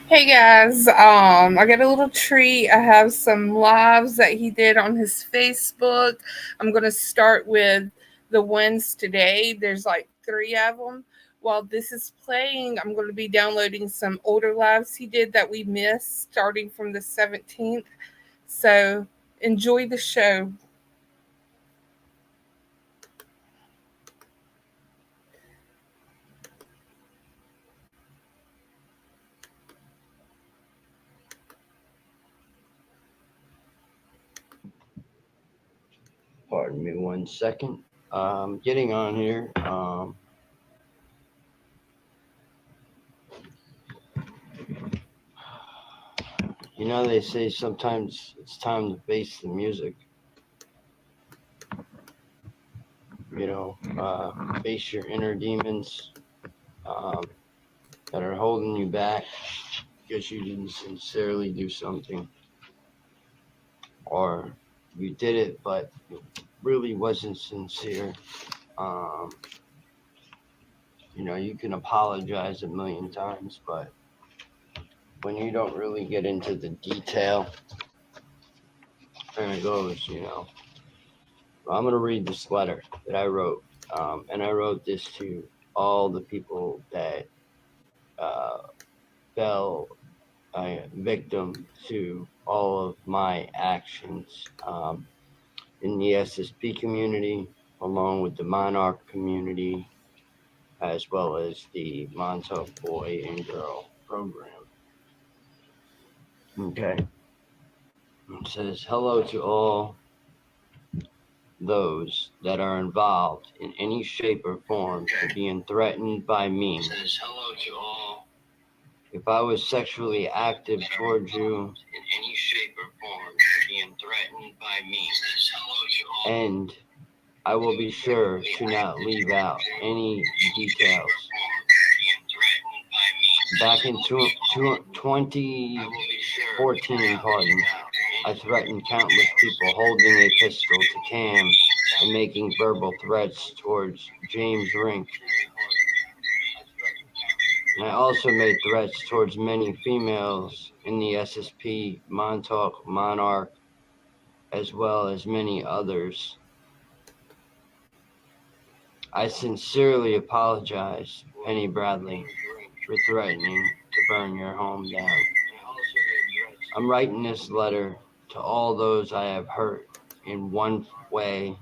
Hey guys, I got a little treat. I have some lives that he did on his Facebook. I'm gonna start with the ones today. There's like three of them. While this is playing, I'm going to be downloading some older lives he did that we missed starting from the 17th. So enjoy the show. Pardon me 1 second. Getting on here. They say sometimes it's time to face the music. Face your inner demons that are holding you back because you didn't sincerely do something, or you did it, but it really wasn't sincere. Um, you can apologize a million times, but when you don't really get into the detail, and it goes. I'm going to read this letter that I wrote, and I wrote this to all the people that uh, fell victim to all of my actions in the SSP community, along with the Monarch community, as well as the Montauk Boy and Girl program. Okay. It says, hello to all those that are involved in any shape or form to being threatened by me. It says, hello to all. If I was sexually active towards you in any shape or form to being threatened by me. It says, hello to all. And I will be sure to not leave out any details. Back in 2014, I threatened countless people holding a pistol to Cam and making verbal threats towards James Rink. And I also made threats towards many females in the SSP, Montauk, Monarch, as well as many others. I sincerely apologize, Penny Bradley, for threatening to burn your home down. I'm writing this letter to all those I have hurt in one way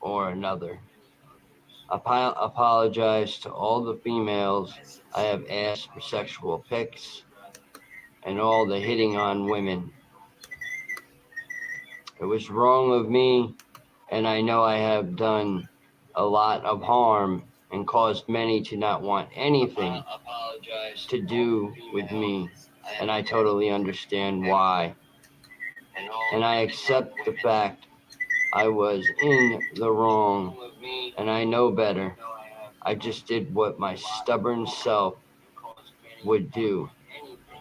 or another. I apologize to all the females I have asked for sexual pics and all the hitting on women. It was wrong of me, and I know I have done a lot of harm and caused many to not want anything to do with me, and I totally understand why. And I accept the fact I was in the wrong, and I know better. I just did what my stubborn self would do,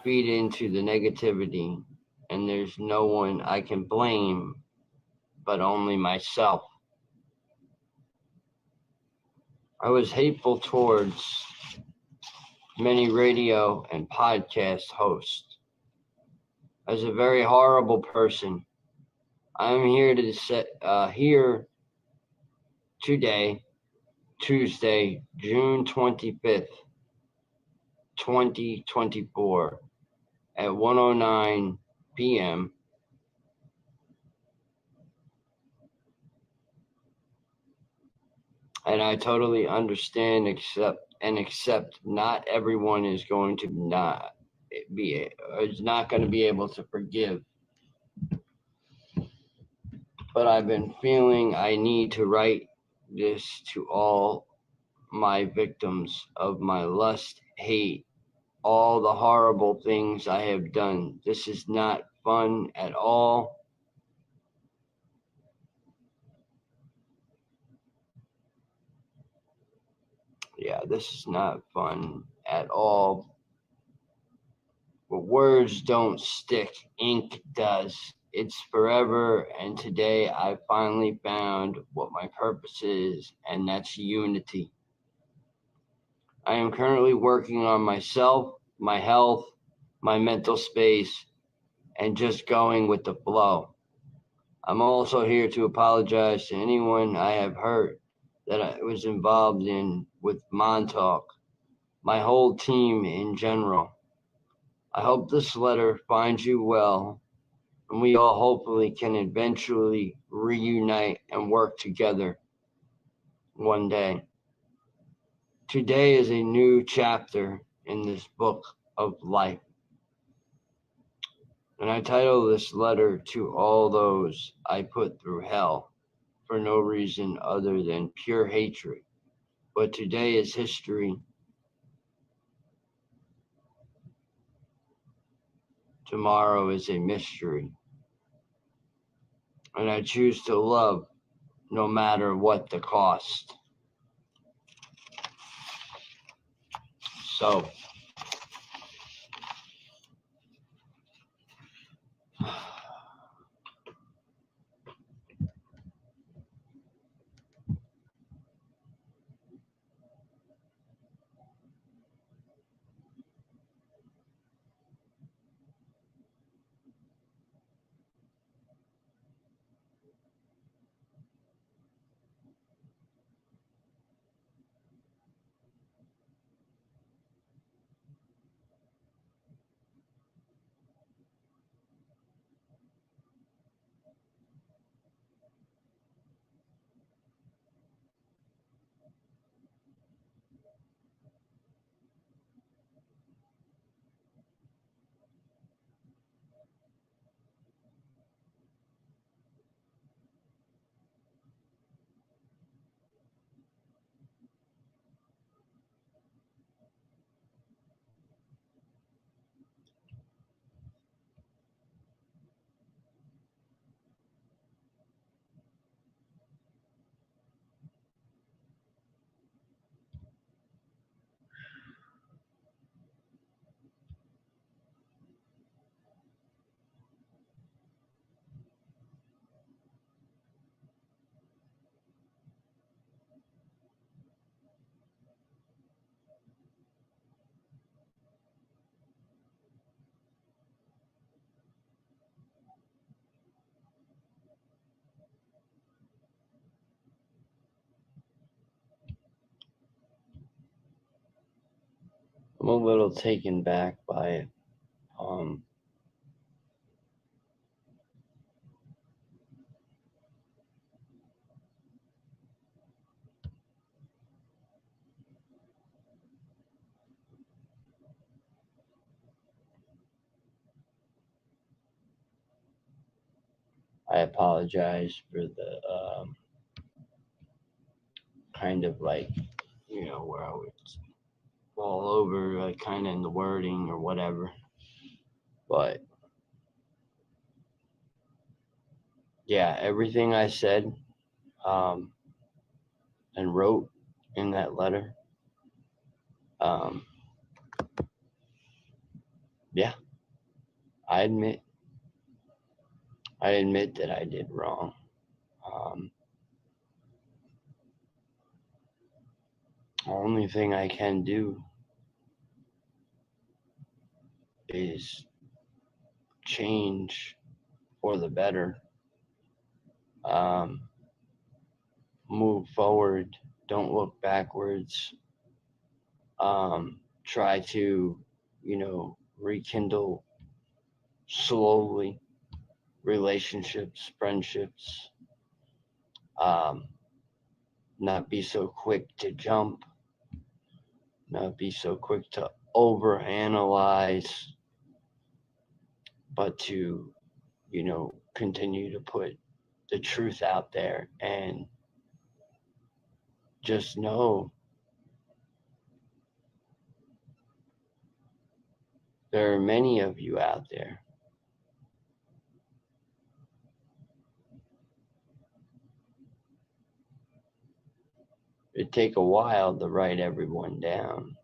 feed into the negativity, and there's no one I can blame but only myself. I was hateful towards many radio and podcast hosts. I was a very horrible person. I'm here here today, Tuesday, June 25th, 2024, at 1:09 p.m. And I totally understand, accept not everyone is going to is not going to be able to forgive. But I've been feeling I need to write this to all my victims of my lust, hate, all the horrible things I have done. This is not fun at all. Yeah, this is not fun at all. But words don't stick, ink does. It's forever, and today I finally found what my purpose is, and that's unity. I am currently working on myself, my health, my mental space, and just going with the flow. I'm also here to apologize to anyone I have hurt that I was involved in with Montauk, my whole team in general. I hope this letter finds you well, and we all hopefully can eventually reunite and work together one day. Today is a new chapter in this book of life. And I title this letter to all those I put through hell for no reason other than pure hatred. But today is history. Tomorrow is a mystery. And I choose to love no matter what the cost. So, I'm a little taken back by it. I apologize for the kind of like, where I would fall over, like kind of in the wording or whatever. But yeah, everything I said and wrote in that letter, yeah, I admit that I did wrong. The only thing I can do is change for the better. Move forward. Don't look backwards. Try to, rekindle slowly relationships, friendships. Not be so quick to jump. Not be so quick to overanalyze, but to, continue to put the truth out there and just know there are many of you out there. It'd take a while to write everyone down.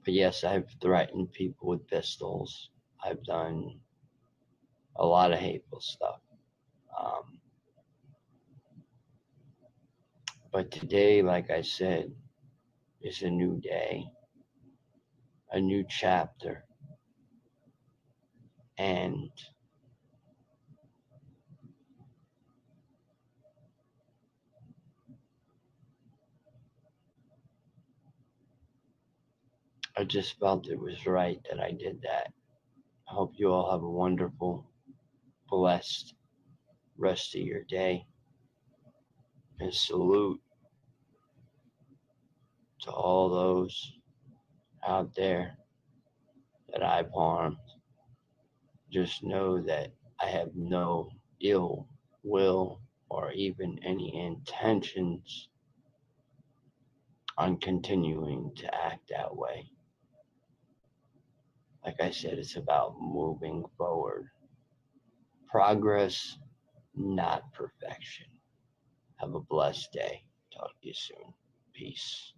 But yes, I've threatened people with pistols. I've done a lot of hateful stuff. But today, like I said, is a new day, a new chapter, and I just felt it was right that I did that. I hope you all have a wonderful, blessed rest of your day, and salute to all those out there that I've harmed. Just know that I have no ill will or even any intentions on continuing to act that way. Like I said, it's about moving forward. Progress, not perfection. Have a blessed day. Talk to you soon. Peace.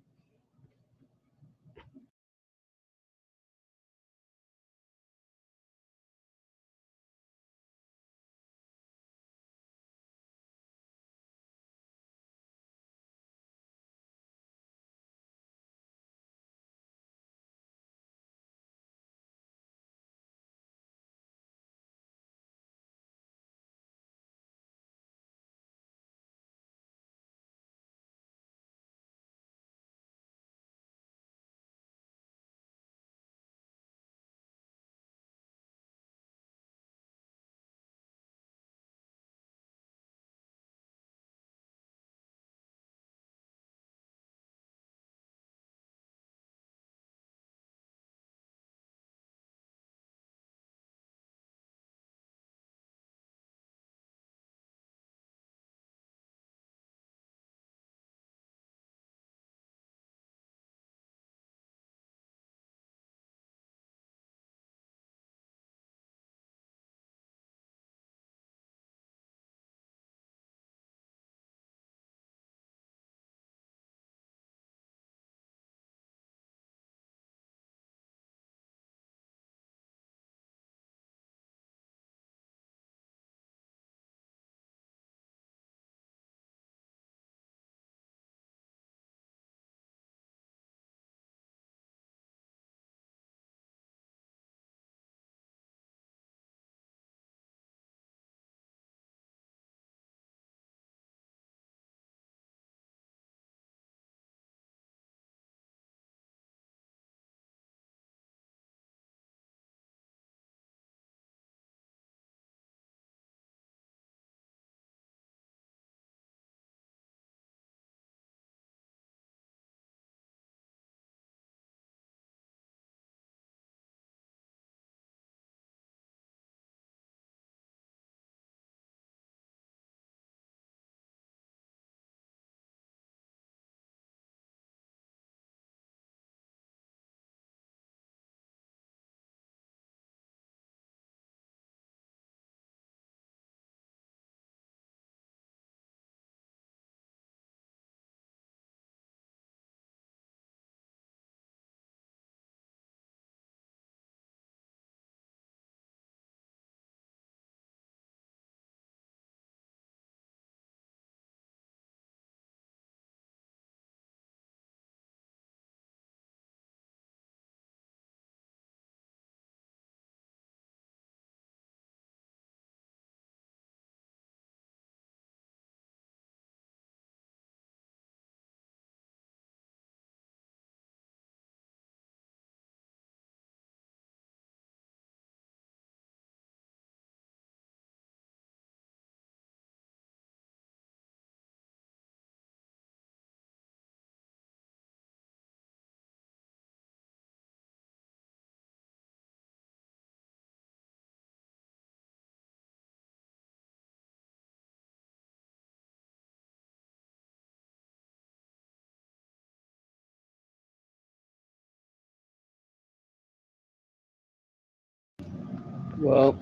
Well,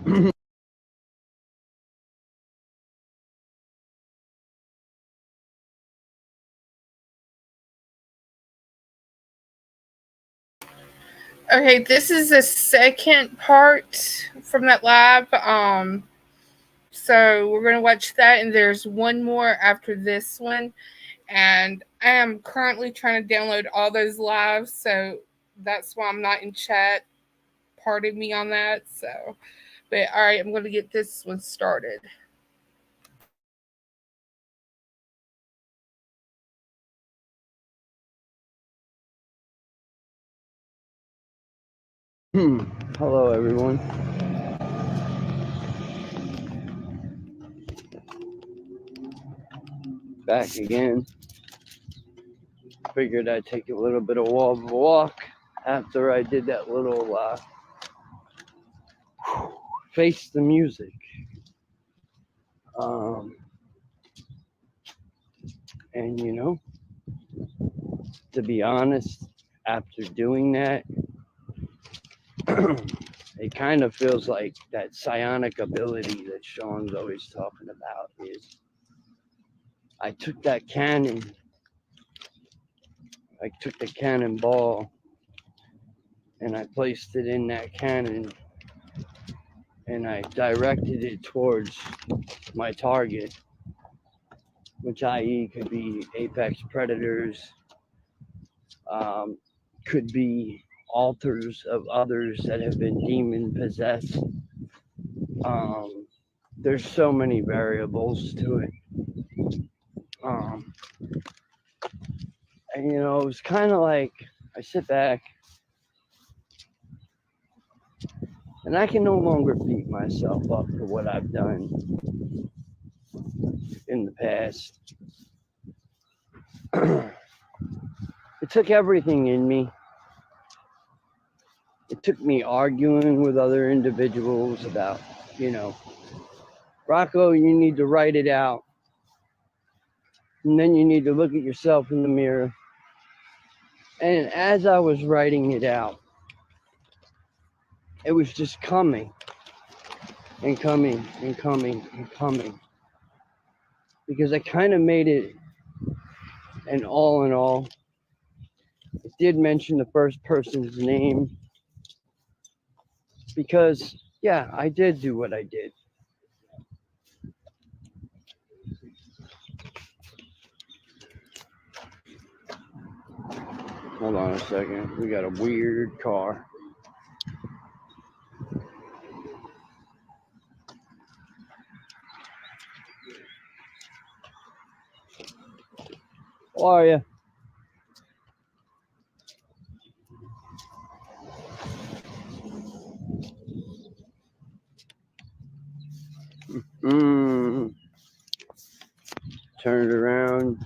Okay, this is the second part from that live. So we're gonna watch that, and there's one more after this one. and I am currently trying to download all those lives, so that's why I'm not in chat. Pardon me on that. So, but all right, I'm going to get this one started. Hello, everyone. Back again. Figured I'd take a little bit of walk after I did that little face the music. And to be honest, after doing that, it kind of feels like that psionic ability that Sean's always talking about is I took the cannonball and I placed it in that cannon and I directed it towards my target, which i.e. could be apex predators, could be alters of others that have been demon possessed. There's so many variables to it. And it was kind of like I sit back and I can no longer beat myself up for what I've done in the past. It took everything in me. It took me arguing with other individuals about, Rocco, you need to write it out. And then you need to look at yourself in the mirror. And as I was writing it out, it was just coming and coming and coming and coming. Because I kind of made it an all in all. It did mention the first person's name. Because, yeah, I did do what I did. Hold on a second. We got a weird car. How are you? Turned around.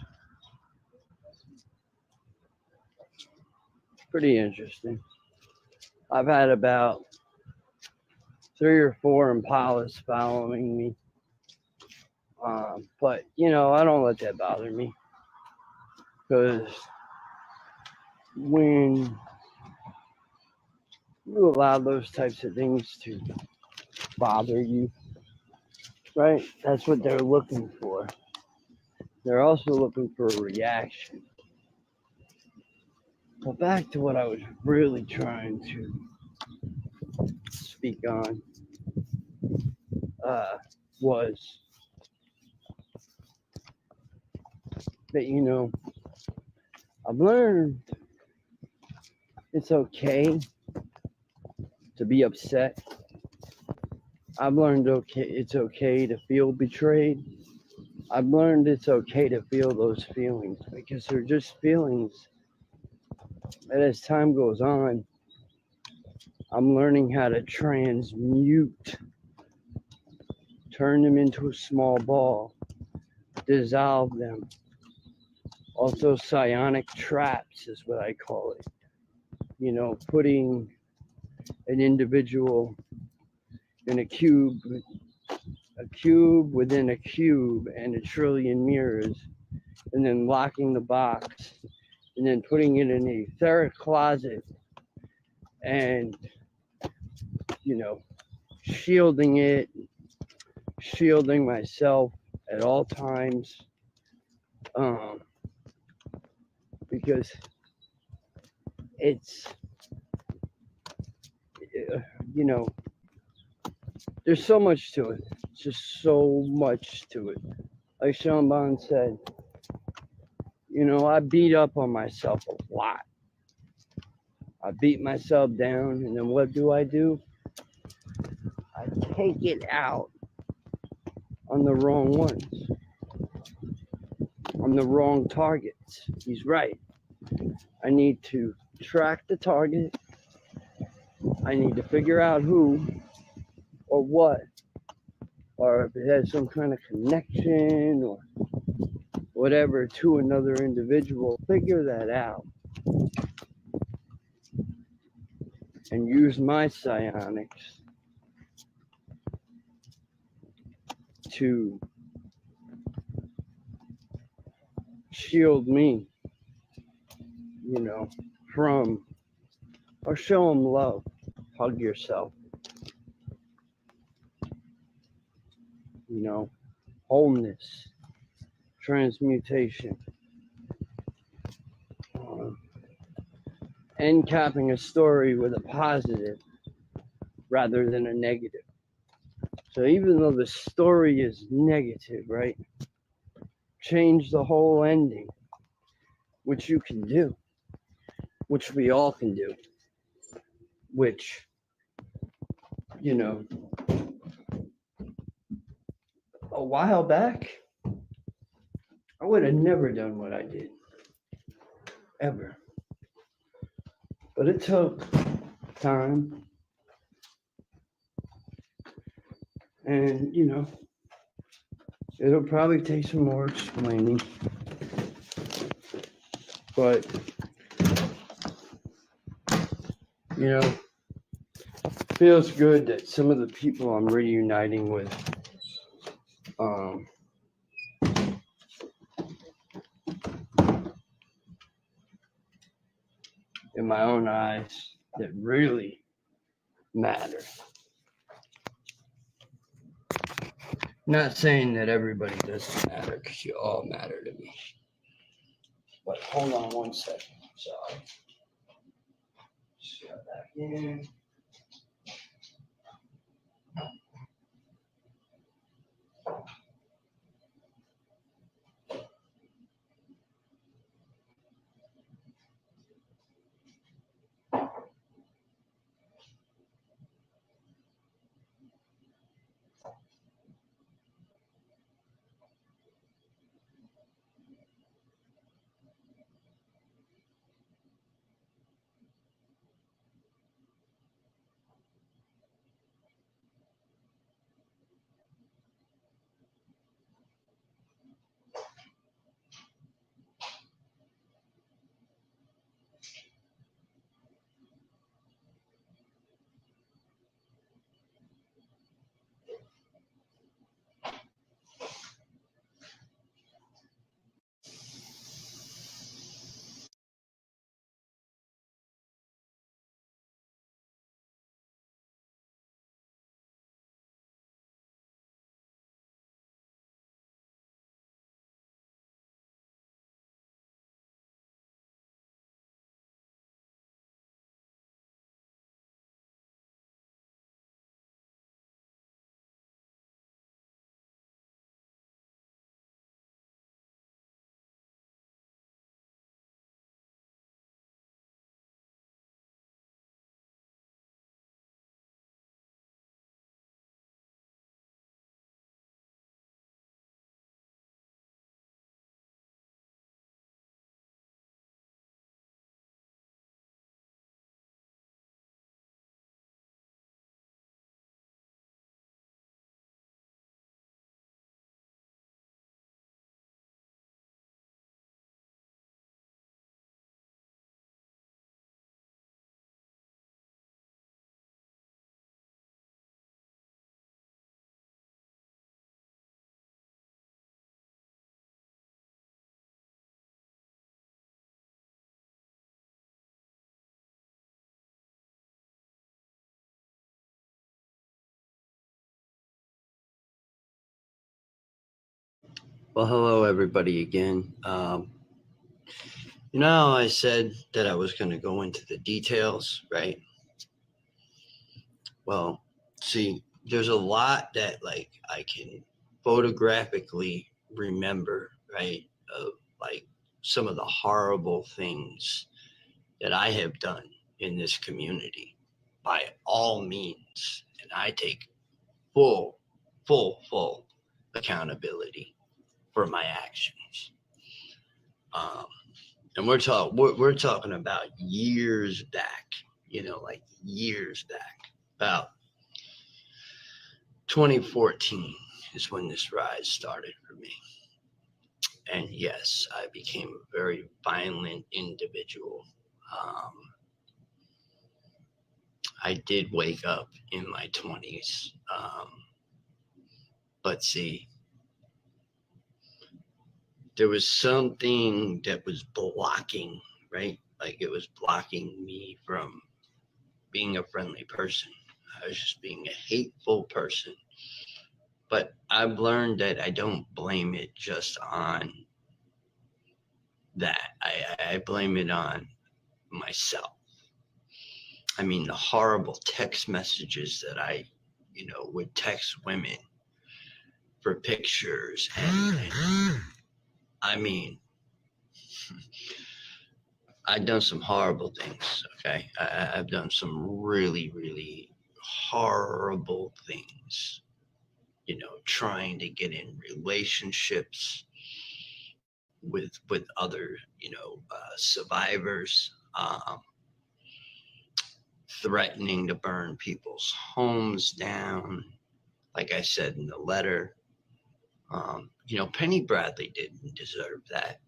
Pretty interesting. I've had about 3 or 4 Impalas following me. But, I don't let that bother me. Because when you allow those types of things to bother you, right, that's what they're looking for. They're also looking for a reaction. But back to what I was really trying to speak on was that, I've learned it's okay to be upset. I've learned it's okay to feel betrayed. I've learned it's okay to feel those feelings because they're just feelings. And as time goes on, I'm learning how to transmute, turn them into a small ball, dissolve them. Also, psionic traps is what I call it. Putting an individual in a cube within a cube and a trillion mirrors, and then locking the box, and then putting it in a etheric closet, and shielding it, shielding myself at all times, because it's there's so much to it. It's just so much to it. Like Sean Bond said, I beat up on myself a lot. I beat myself down, and then what do? I take it out on the wrong ones, on the wrong targets. He's right. I need to track the target. I need to figure out who or what, or if it has some kind of connection or whatever to another individual. Figure that out and use my psionics to shield me, from, or show them love. Hug yourself, wholeness, transmutation, end capping a story with a positive rather than a negative. So even though the story is negative, right? Change the whole ending, which you can do, which we all can do, which, a while back, I would have never done what I did, ever. But it took time, and, it'll probably take some more explaining. But, feels good that some of the people I'm reuniting with, in my own eyes, that really matter. Not saying that everybody doesn't matter, because you all matter to me. But hold on one second. Sorry. Just got back in. Well, hello, everybody, again. I said that I was going to go into the details, right? Well, see, there's a lot that, I can photographically remember, right? Of, some of the horrible things that I have done in this community by all means. And I take full, full accountability for my actions. Um, and we're talking about years back, like years back. About 2014 is when this rise started for me. And yes, I became a very violent individual. Um, I did wake up in my 20s. But see, there was something that was blocking, right? Like it was blocking me from being a friendly person. I was just being a hateful person. But I've learned that I don't blame it just on that. I blame it on myself. I mean, the horrible text messages that I, would text women for pictures. And I mean, I've done some horrible things, okay? I've done some really, really horrible things, trying to get in relationships with other, survivors, threatening to burn people's homes down. Like I said in the letter, Penny Bradley didn't deserve that.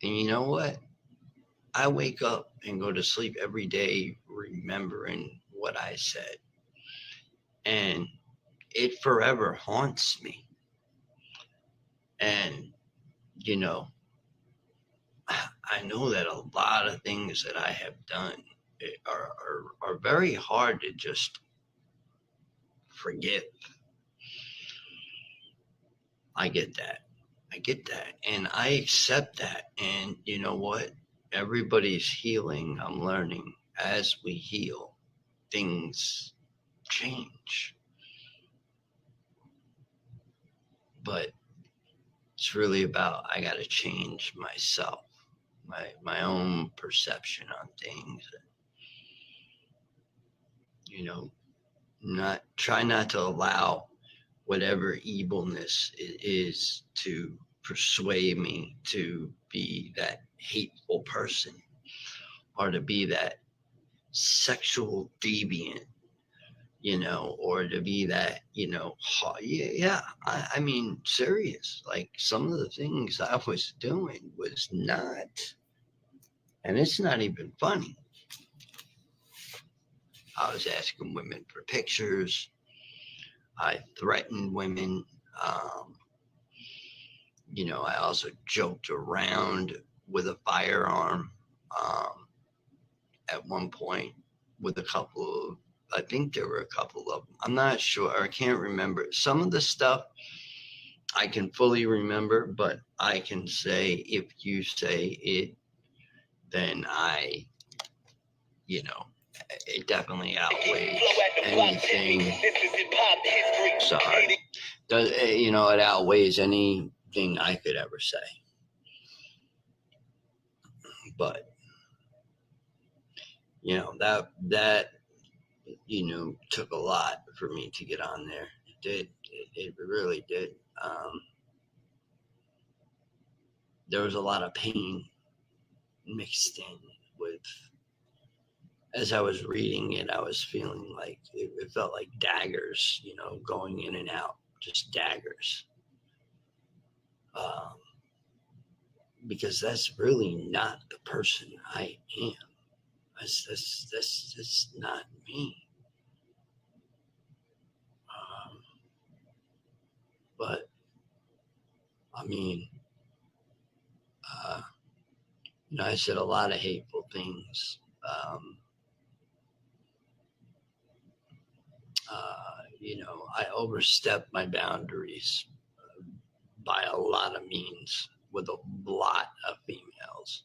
And you know what? I wake up and go to sleep every day remembering what I said. And it forever haunts me. And, I know that a lot of things that I have done are very hard to just forgive. I get that. And I accept that. And you know what? Everybody's healing. I'm learning as we heal, things change. But it's really about I got to change myself, my own perception on things. Try not to allow whatever evilness it is to persuade me to be that hateful person or to be that sexual deviant, or to be that, I mean, serious. Like some of the things I was doing was not, and it's not even funny. I was asking women for pictures. I threatened women. I also joked around with a firearm at one point with a couple of, I think there were a couple of them. I'm not sure. I can't remember. Some of the stuff I can fully remember, but I can say if you say it, then it definitely outweighs anything. Sorry. It outweighs anything I could ever say. But, that took a lot for me to get on there. It did. It really did. There was a lot of pain mixed in with, as I was reading it, I was feeling like it felt like daggers, going in and out, just daggers. Because that's really not the person I am. That's not me. But I mean, I said a lot of hateful things. I overstepped my boundaries by a lot of means with a lot of females.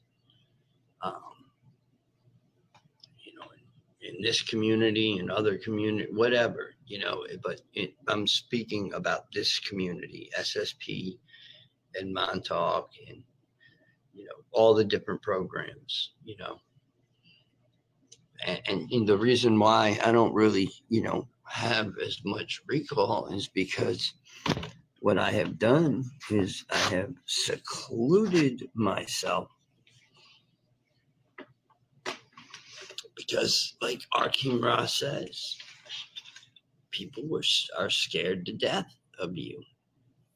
In this community and other community, whatever, but I'm speaking about this community, SSP, and Montauk and, all the different programs, and the reason why I don't really, have as much recall is because what I have done is I have secluded myself because, like Arkim Ross says, people are scared to death of you.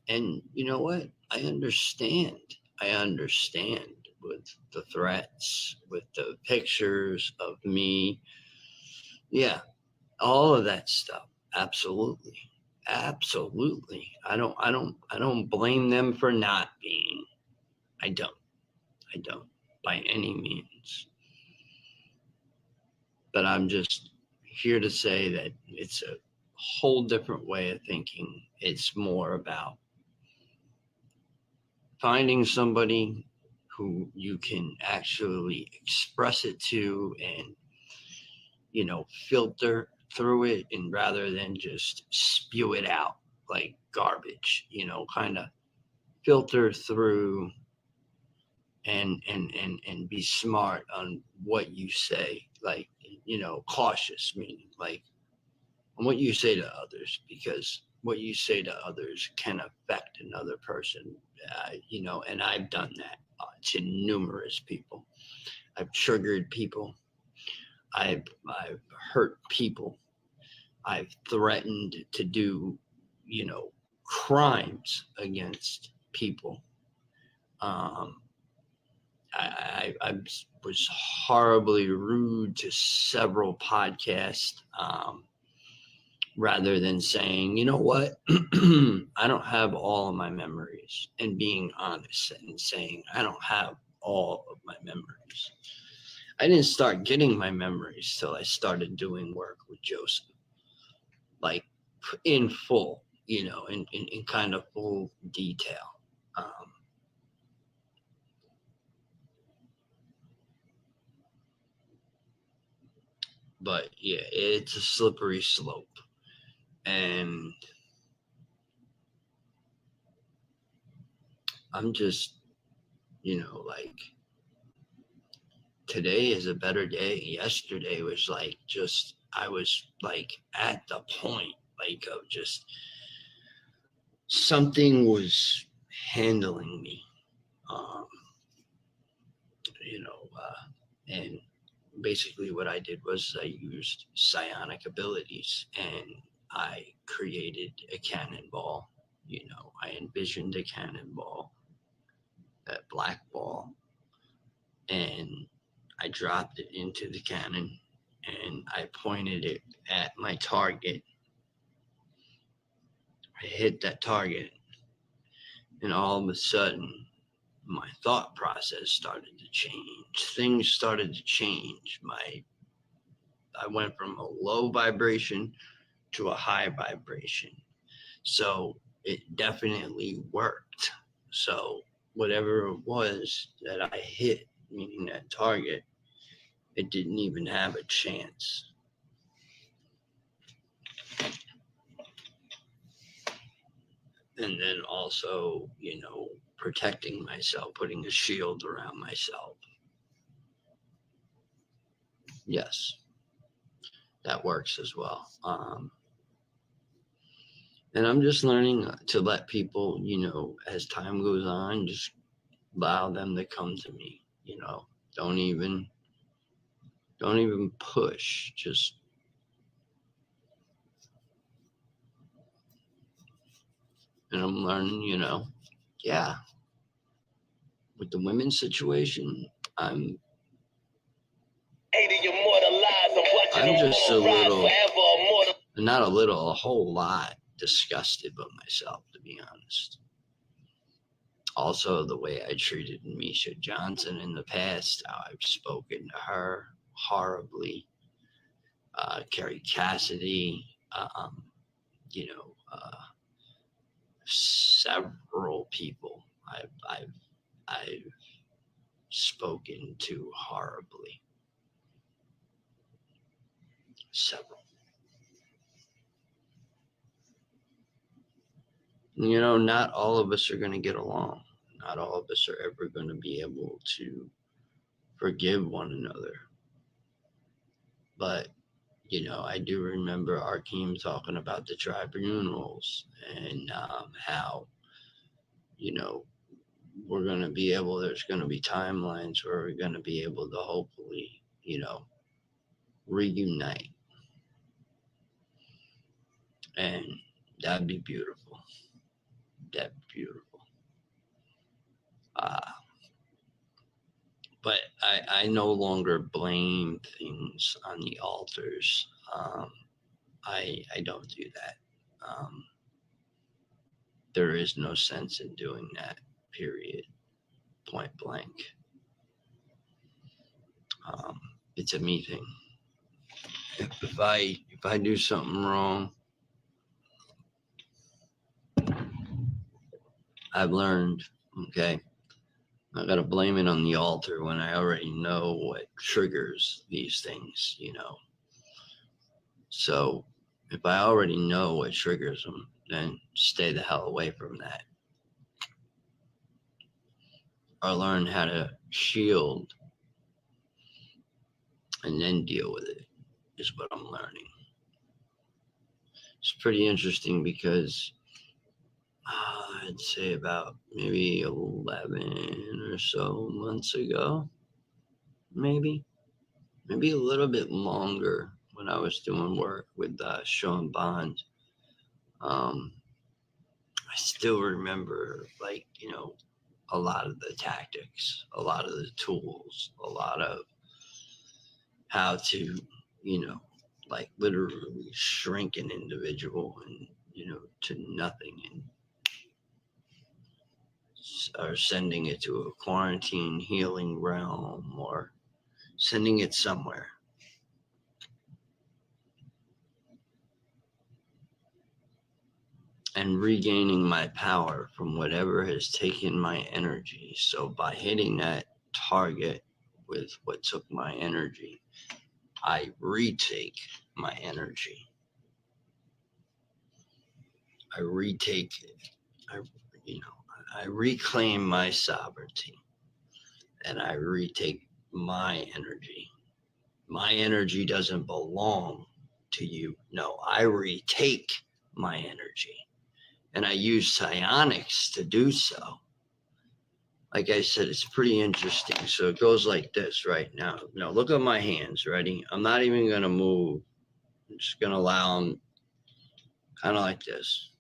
And you know what? I understand. I understand with the threats, with the pictures of me. Yeah, all of that stuff. Absolutely. Absolutely. I don't blame them for not being. I don't. I don't by any means. But I'm just here to say that it's a whole different way of thinking. It's more about finding somebody who you can actually express it to and, filter through it, and rather than just spew it out like garbage, kind of filter through and be smart on what you say, like, cautious, meaning like on what you say to others, because what you say to others can affect another person, and I've done that to numerous people. I've triggered people. I've hurt people. I've threatened to do, crimes against people. um, I was horribly rude to several podcasts, rather than saying, you know what, I don't have all of my memories, and being honest and saying, I don't have all of my memories. I didn't start getting my memories till I started doing work with Joseph, like in full, in kind of full detail. Um, but yeah, it's a slippery slope. And I'm just, like, today is a better day. Yesterday was like just, I was like at the point, like, of just something was handling me, um, and basically what I did was I used psionic abilities and I created a cannonball. I envisioned a cannonball, that black ball, and I dropped it into the cannon and I pointed it at my target. I hit that target, and all of a sudden, my thought process started to change. Things started to change. I went from a low vibration to a high vibration. So it definitely worked. So whatever it was that I hit, meaning that target, it didn't even have a chance. And then also, protecting myself, putting a shield around myself. Yes, that works as well. And I'm just learning to let people, as time goes on, just allow them to come to me. Don't even push. Just, and I'm learning, yeah, with the women's situation, I'm just a little, not a little, a whole lot disgusted with myself, to be honest. Also, the way I treated Misha Johnson in the past, how I've spoken to her horribly. Carrie Cassidy, several people I've spoken to horribly. Several. Not all of us are going to get along. Not all of us are ever going to be able to forgive one another. But, I do remember Arkeem talking about the tribunals and how, you know, we're going to be able, there's going to be timelines where we're going to be able to hopefully, reunite. And that'd be beautiful. That'd be beautiful. Uh, but I no longer blame things on the altars. I don't do that. Um, there is no sense in doing that. Period. Point blank. Um, it's a me thing. If I do something wrong, I've learned. Okay, I gotta blame it on the altar when I already know what triggers these things. So if I already know what triggers them, then stay the hell away from that. Or learn how to shield and then deal with it is what I'm learning. It's pretty interesting because I'd say about maybe 11 or so months ago, maybe a little bit longer when I was doing work with Sean Bond. I still remember, like, a lot of the tactics, a lot of the tools, a lot of how to, like literally shrink an individual and, to nothing, and or sending it to a quarantine healing realm or sending it somewhere. And regaining my power from whatever has taken my energy. So by hitting that target with what took my energy, I retake my energy. I retake it. I reclaim my sovereignty and I retake my energy. My energy doesn't belong to you. No, I retake my energy. And I use psionics to do so. Like I said, it's pretty interesting. So it goes like this right now. Now, look at my hands. Ready? I'm not even going to move. I'm just going to allow them kind of like this.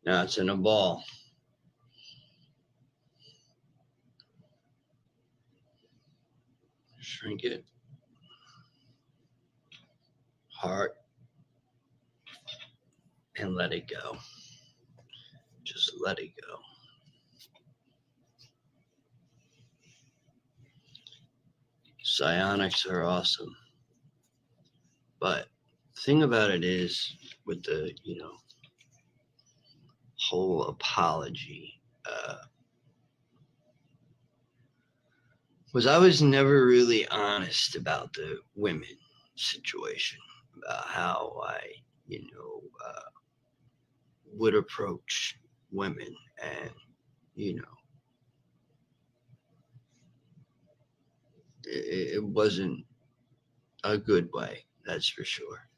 Now it's in a ball. Shrink it. Heart. And let it go. Just let it go. Psionics are awesome. But the thing about it is, with the, whole apology, was I was never really honest about the women situation, about how I, would approach women, and it wasn't a good way, that's for sure.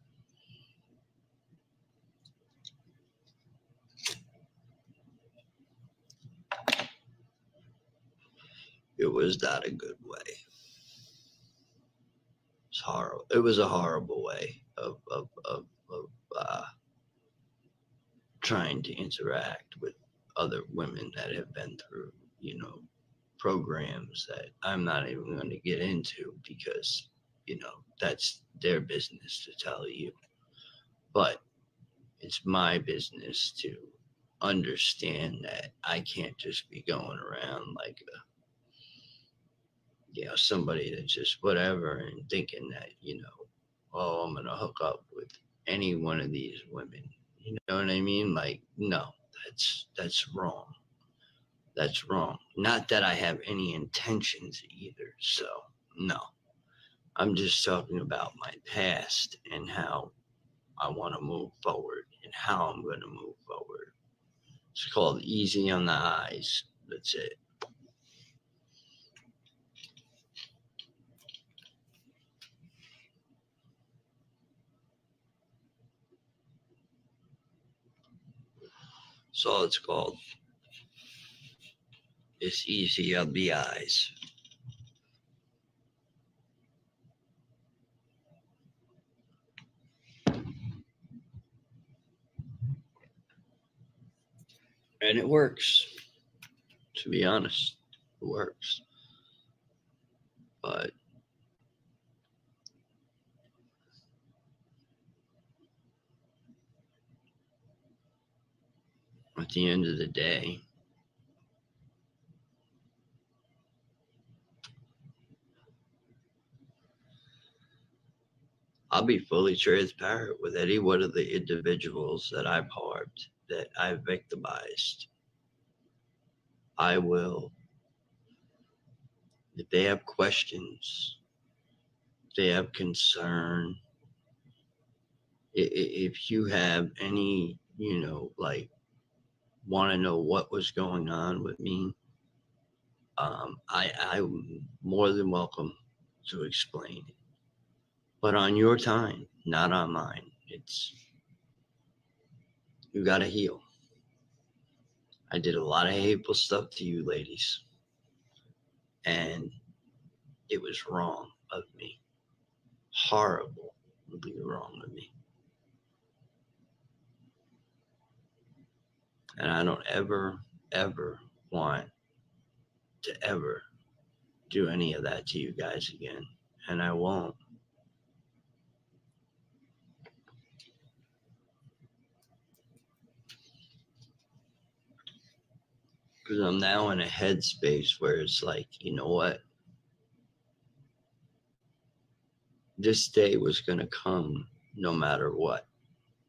It was not a good way. It's horrible. It was a horrible way of trying to interact with other women that have been through, programs that I'm not even going to get into because that's their business to tell you. But it's my business to understand that I can't just be going around like somebody that's just whatever and thinking that, oh, I'm gonna hook up with any one of these women. You know what I mean? Like, no, that's wrong. That's wrong. Not that I have any intentions either. So no. I'm just talking about my past and how I want to move forward and how I'm going to move forward. It's called easy on the eyes. That's it. That's all it's called. It's easy on the eyes. And it works. To be honest, it works. But at the end of the day, I'll be fully transparent with any one of the individuals that I've harmed, that I've victimized. I will, if they have questions, if they have concern, if you have any, like, want to know what was going on with me, I'm more than welcome to explain it. But on your time, not on mine. You got to heal. I did a lot of hateful stuff to you ladies. And it was wrong of me. Horribly wrong of me. And I don't ever want to ever do any of that to you guys again. And I won't. Because I'm now in a headspace where it's like, you know what? This day was going to come no matter what.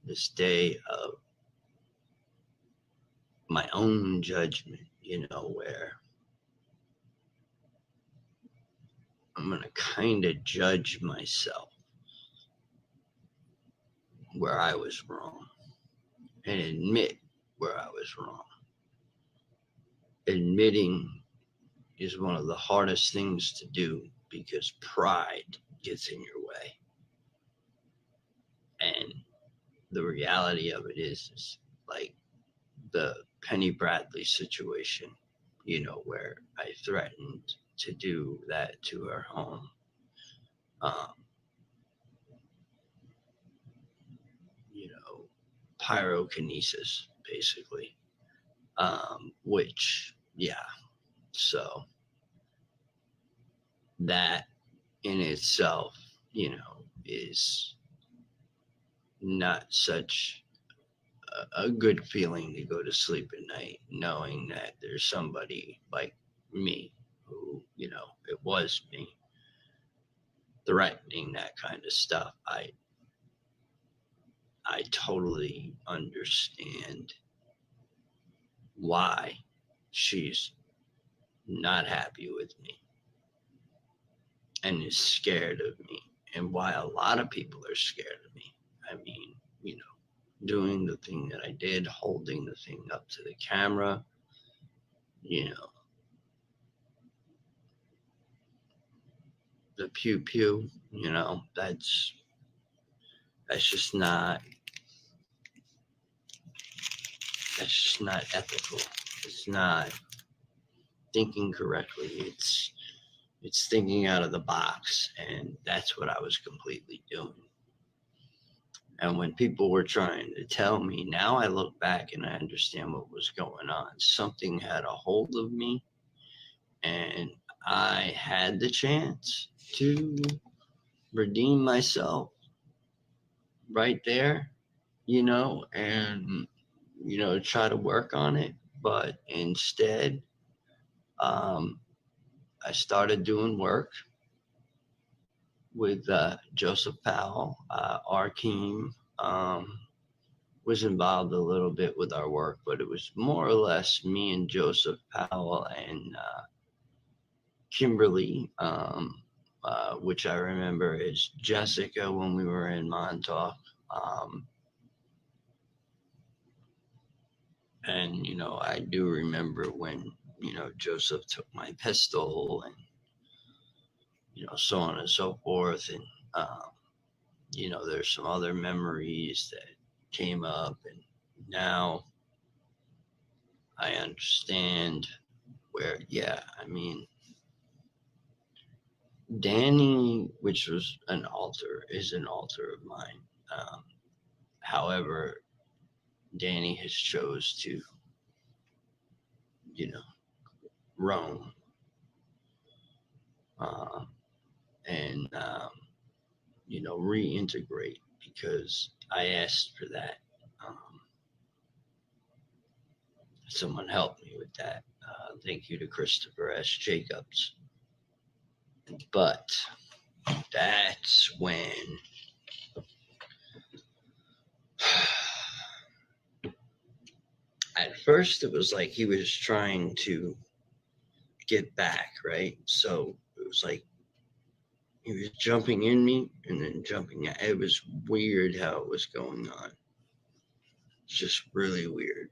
This day of my own judgment, where I'm going to kind of judge myself where I was wrong and admit where I was wrong. Admitting is one of the hardest things to do because pride gets in your way. And the reality of it is like the Penny Bradley situation, where I threatened to do that to her home. Pyrokinesis, basically. Which, yeah. So that in itself, is not such a good feeling to go to sleep at night, knowing that there's somebody like me who, it was me threatening that kind of stuff. I totally understand why she's not happy with me and is scared of me, and why a lot of people are scared of me. I mean, doing the thing that I did, holding the thing up to the camera, the pew pew, that's just not ethical. It's not thinking correctly. It's thinking out of the box, and that's what I was completely doing. And when people were trying to tell me, now I look back and I understand what was going on. Something had a hold of me, and I had the chance to redeem myself right there, and try to work on it. But instead, um, I started doing work with Joseph Powell. Arkeem was involved a little bit with our work, but it was more or less me and Joseph Powell and Kimberly, which I remember is Jessica when we were in Montauk. Um, and, I do remember when, Joseph took my pistol and, so on and so forth. And, there's some other memories that came up. And now I understand where, yeah, I mean, Danny, which was is an altar of mine. However, Danny has chose to, you know, roam uh, and, reintegrate because I asked for that. Um, Someone helped me with that. Thank you to Christopher S. Jacobs. But that's when at first it was like he was trying to get back, right? So it was like he was jumping in me and then jumping out. It was weird how it was going on. It's just really weird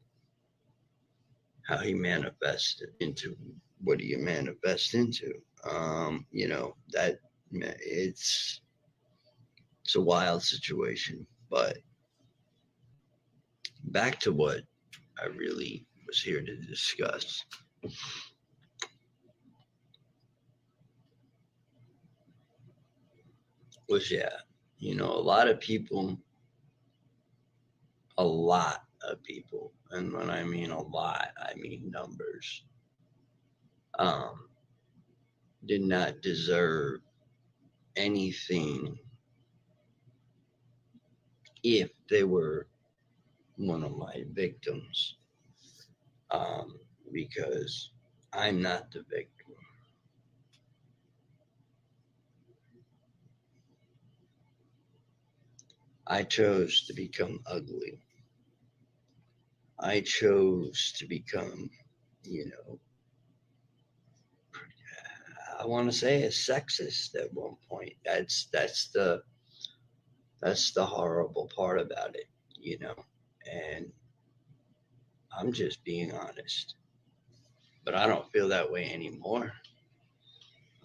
how he manifested into what do you manifest into? That it's a wild situation. But back to what I really was here to discuss. Was a lot of people, and when I mean a lot, I mean numbers, um, did not deserve anything if they were one of my victims, um, because I'm not the victim. I chose to become ugly. I chose to become, you know, I want to say a sexist at one point. That's the horrible part about it, you know. And I'm just being honest. But I don't feel that way anymore.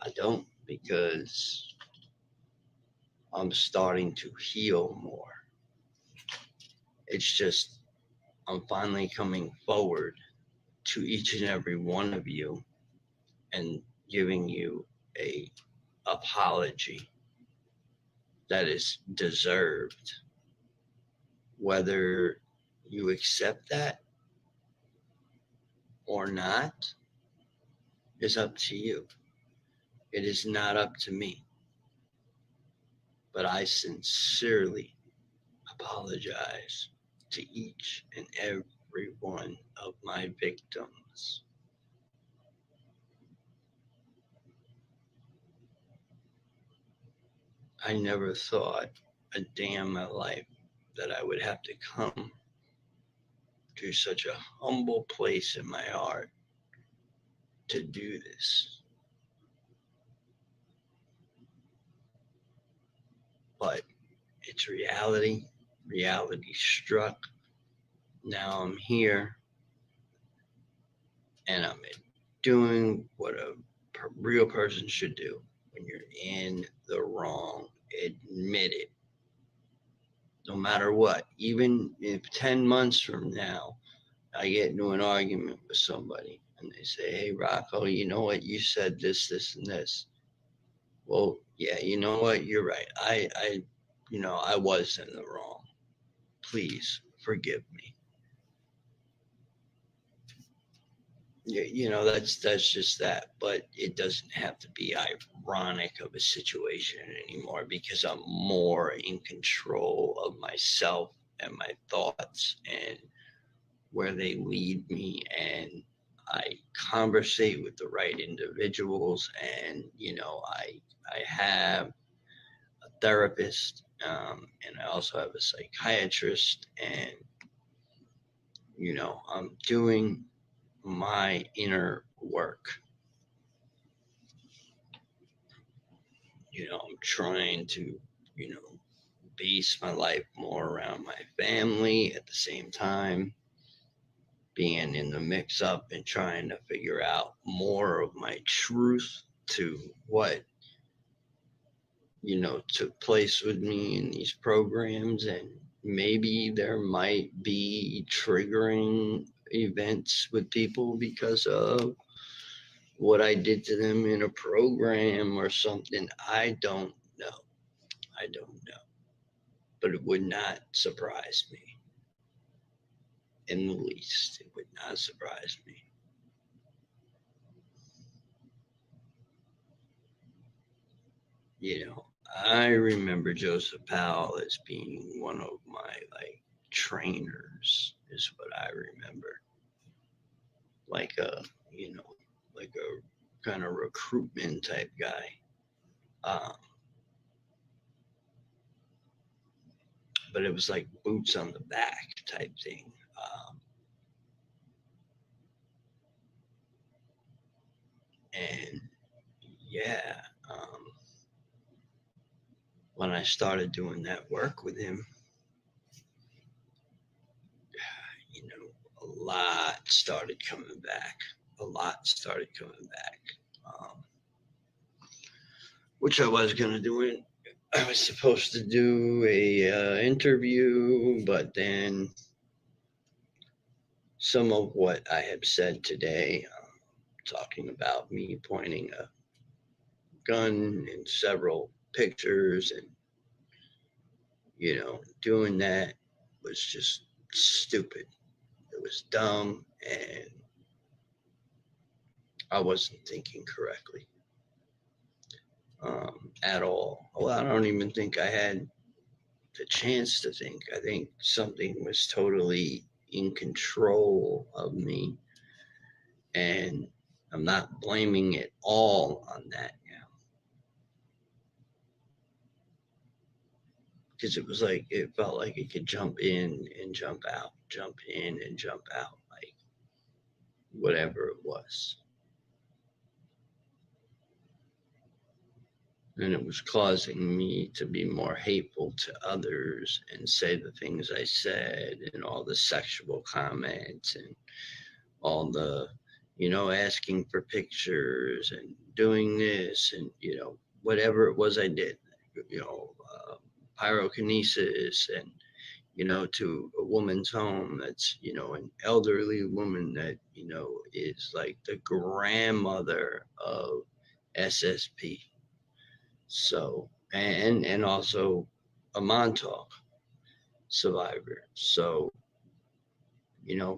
I don't because I'm starting to heal more. It's just I'm finally coming forward to each and every one of you and giving you a apology that is deserved. Whether you accept that or not is up to you. It is not up to me. But I sincerely apologize to each and every one of my victims. I never thought a day in my life that I would have to come to such a humble place in my heart to do this. But it's reality. Reality struck. Now I'm here and I'm doing what a real person should do. When you're in the wrong, admit it. No matter what, even if 10 months from now I get into an argument with somebody and they say, hey, Rocco, you know what? You said this, this, and this. Well, yeah, you know what? You're right. I was in the wrong. Please forgive me. that's just that. But it doesn't have to be ironic of a situation anymore because I'm more in control of myself and my thoughts and where they lead me, and I conversate with the right individuals, and I have a therapist, and I also have a psychiatrist, and I'm doing my inner work. I'm trying to, you know, base my life more around my family at the same time, being in the mix up and trying to figure out more of my truth to what, took place with me in these programs. And maybe there might be triggering events with people because of what I did to them in a program or something. I don't know. I don't know. But it would not surprise me in the least. It would not surprise me. You know, I remember Joseph Powell as being one of my trainers, is what I remember. Like a, you know, like a kind of recruitment type guy. Um, but it was like boots on the back type thing. And yeah, um, when I started doing that work with him, a lot started coming back. A lot started coming back, which I was gonna do it. I was supposed to do a interview, but then some of what I have said today, talking about me pointing a gun in several pictures and doing that was just stupid. It was dumb, and I wasn't thinking correctly at all. Well, I don't even think I had the chance to think. I think something was totally in control of me, and I'm not blaming it all on that now, because it was like it felt like it could jump in and jump out, jump in and jump out, like whatever it was. And it was causing me to be more hateful to others and say the things I said and all the sexual comments and all the, asking for pictures and doing this and, whatever it was I did, you know, uh, pyrokinesis and, to a woman's home that's, an elderly woman that, is like the grandmother of SSP. So, and also a Montauk survivor. So,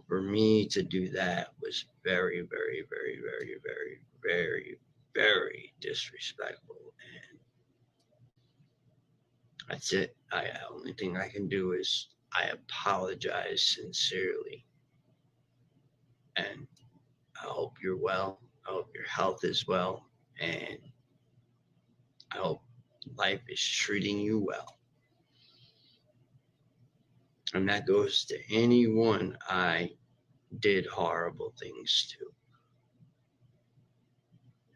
for me to do that was very, very, very, very, very, very, very disrespectful. And that's it. The only thing I can do is I apologize sincerely. And I hope you're well. I hope your health is well. And I hope life is treating you well. And that goes to anyone I did horrible things to.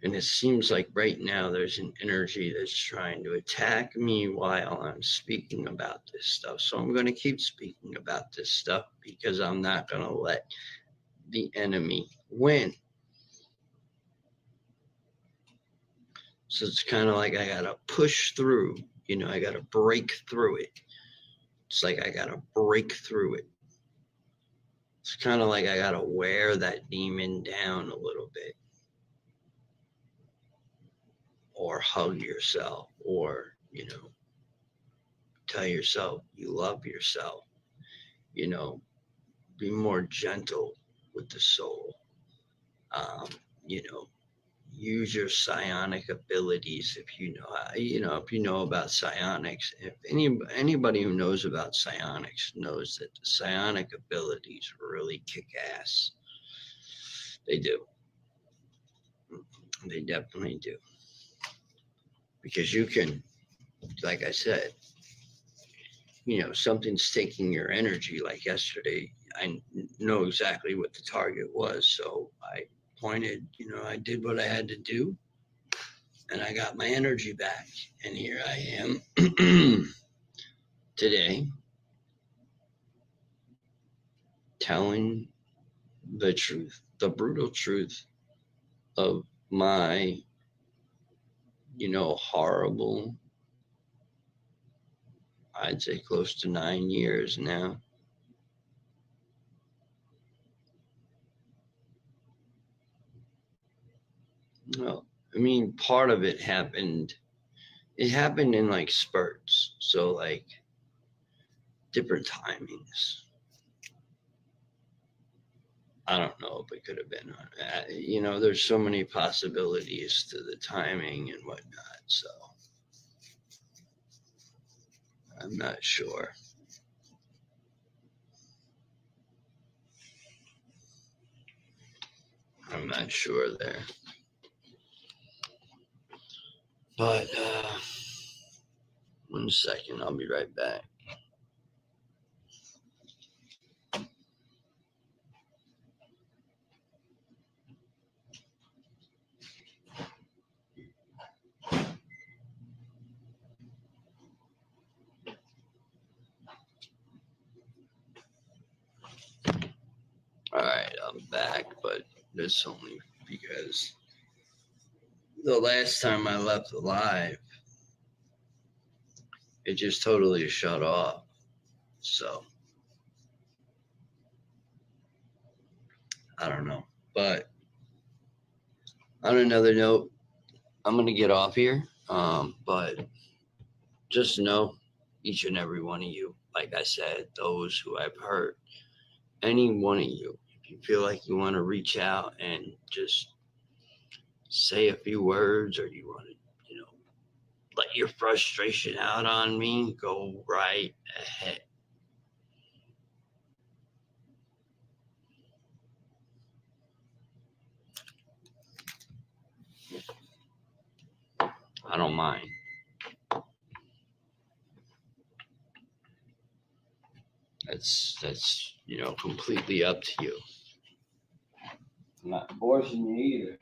And it seems like right now there's an energy that's trying to attack me while I'm speaking about this stuff. So I'm going to keep speaking about this stuff because I'm not going to let the enemy win. So it's kind of like I got to push through, I got to break through it. It's like I got to break through it. It's kind of like I got to wear that demon down a little bit. Or hug yourself, or, tell yourself you love yourself, be more gentle with the soul. you know, use your psionic abilities if you know if you know about psionics. If anybody who knows about psionics knows that the psionic abilities really kick ass. They do. They definitely do. Because you can, like I said, something's taking your energy. Like yesterday, I know exactly what the target was, so I pointed. I did what I had to do, and I got my energy back. And here I am today, telling the truth, the brutal truth of my, horrible, I'd say close to 9 years now. Well, I mean, part of it happened in like spurts. So like different timings. I don't know if it could have been, there's so many possibilities to the timing and whatnot. So I'm not sure. I'm not sure there. But 1 second, I'll be right back. All right, I'm back, but this only because the last time I left the live, it just totally shut off. So I don't know. But on another note, I'm going to get off here. But just know, each and every one of you, like I said, those who I've hurt, any one of you, if you feel like you want to reach out and just say a few words, or you want to, let your frustration out on me, go right ahead. I don't mind. That's completely up to you. I'm not forcing you either.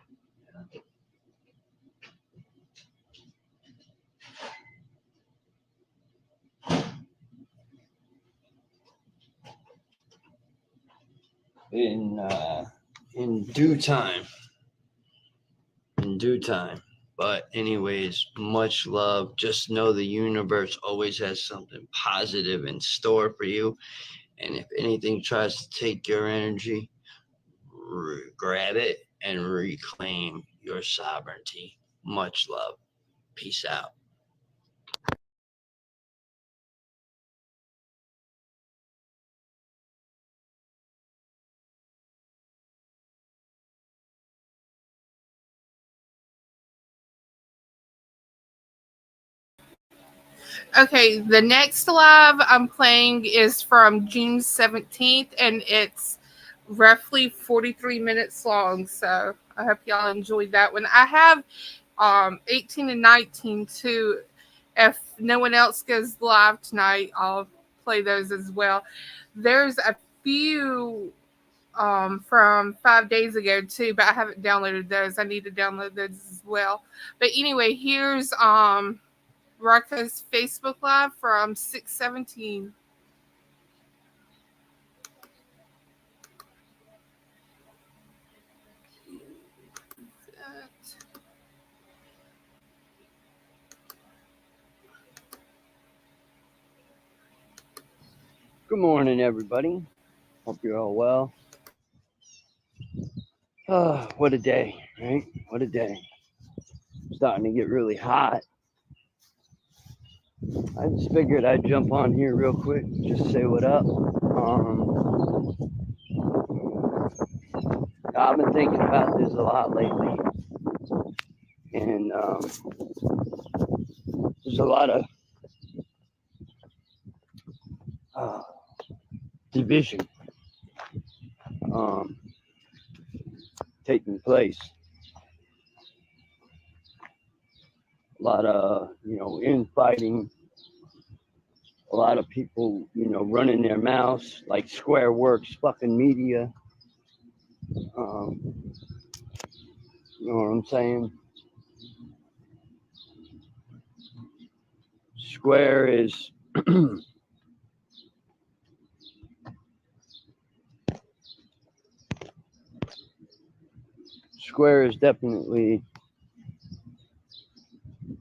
In due time. In due time. But anyways, much love. Just know the universe always has something positive in store for you. And if anything tries to take your energy, grab it and reclaim your sovereignty. Much love. Peace out. Okay, the next live I'm playing is from June 17th, and it's roughly 43 minutes long. So I hope y'all enjoyed that one. I have 18 and 19 too. If no one else goes live tonight, I'll play those as well. There's a few from 5 days ago too, but I haven't downloaded those. I need to download those as well. But anyway, here's Rockos Facebook Live from 6/17. Good morning, everybody. Hope you're all well. Oh, what a day, right? What a day. Starting to get really hot. I just figured I'd jump on here real quick, just say what up. I've been thinking about this a lot lately, and there's a lot of uh, division um, taking place. A lot of infighting. A lot of people running their mouths like Square Works fucking media. Um, you know what I'm saying? Square is Square is definitely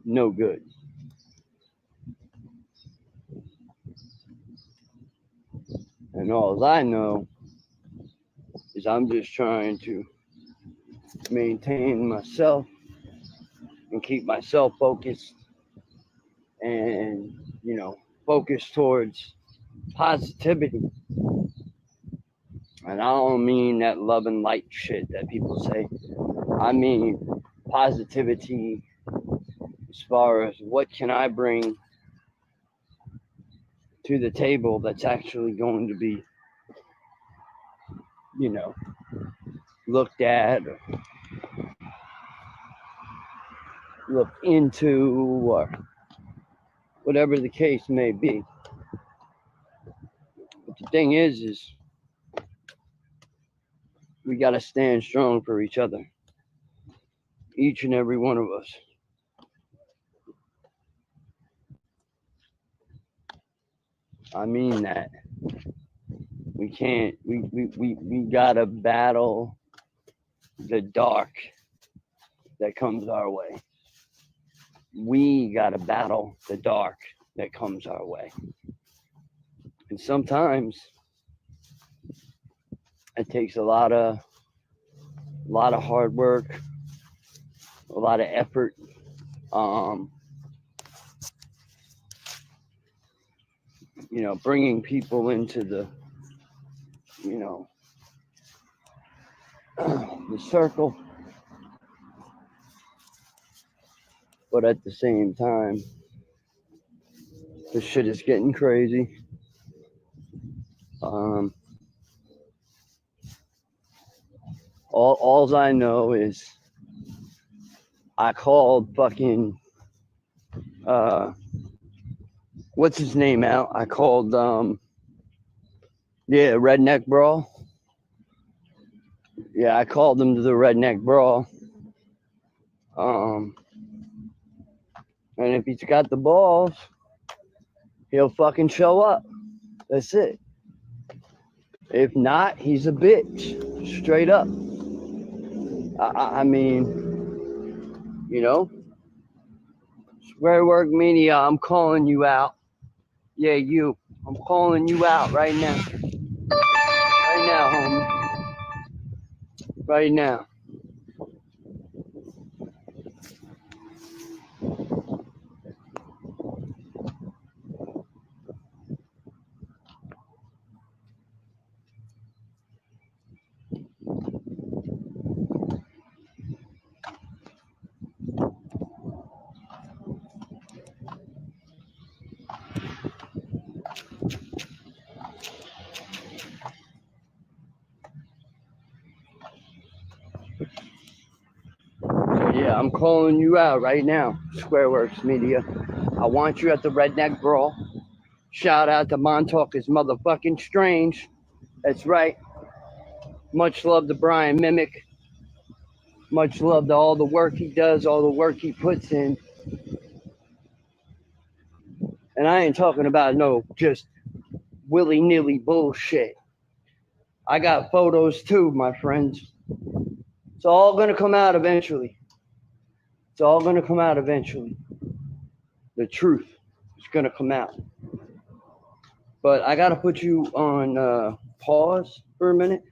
no good. And all I know is I'm just trying to maintain myself and keep myself focused and, focus towards positivity. And I don't mean that love and light shit that people say. I mean positivity as far as what can I bring to the table that's actually going to be, looked at or looked into or whatever the case may be. But the thing is we got to stand strong for each other, each and every one of us. I mean that. We can't, we got to battle the dark that comes our way. We got to battle the dark that comes our way. And sometimes it takes a lot of hard work, a lot of effort. Bringing people into the the circle, but at the same time, this shit is getting crazy. All I know is I called fucking what's his name out. I called Redneck Brawl. Yeah, I called him to the Redneck Brawl. And if he's got the balls, he'll fucking show up. That's it. If not, he's a bitch. Straight up. I mean, Square Work Media, I'm calling you out. Yeah, you. I'm calling you out right now. Right now, homie. Right now. So yeah, I'm calling you out right now, Squareworks Media. I want you at the Redneck Brawl. Shout out to Montauk is motherfucking strange. That's right. Much love to Brian Mimic. Much love to all the work he does, all the work he puts in. And I ain't talking about no just willy-nilly bullshit. I got photos too, my friends. It's all gonna come out eventually. It's all gonna come out eventually. The truth is gonna come out. But I gotta put you on pause for a minute.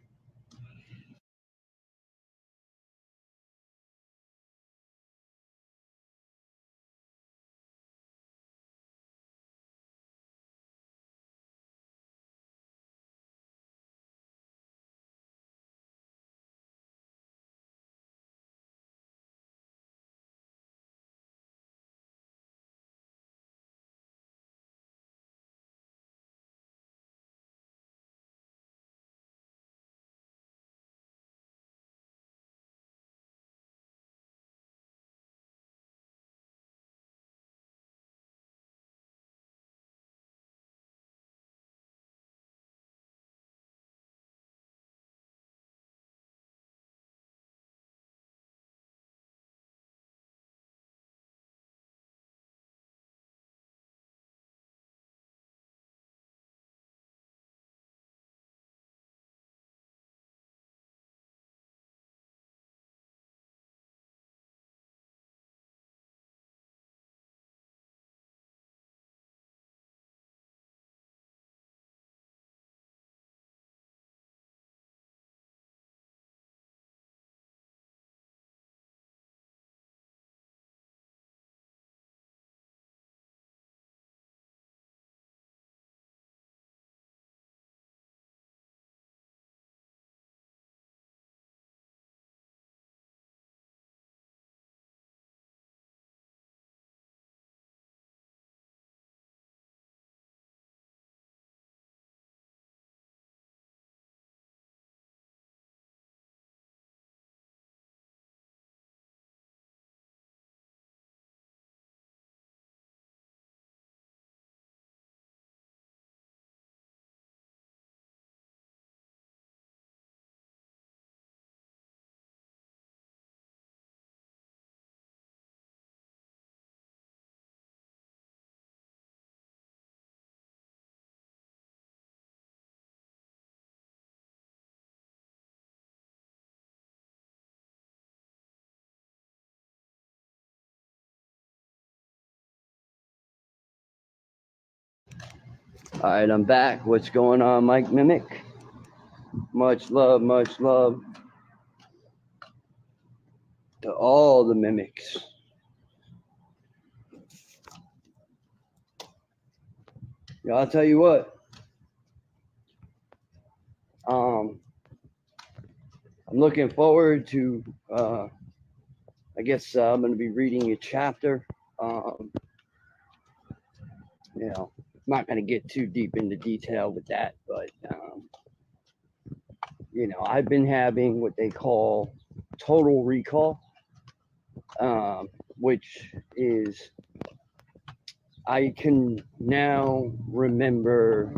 All right, I'm back. What's going on, Mike Mimic? Much love to all the mimics. Yeah, I'll tell you what. I'm looking forward to. I guess I'm going to be reading a chapter. I'm not going to get too deep into detail with that, but I've been having what they call total recall, which is I can now remember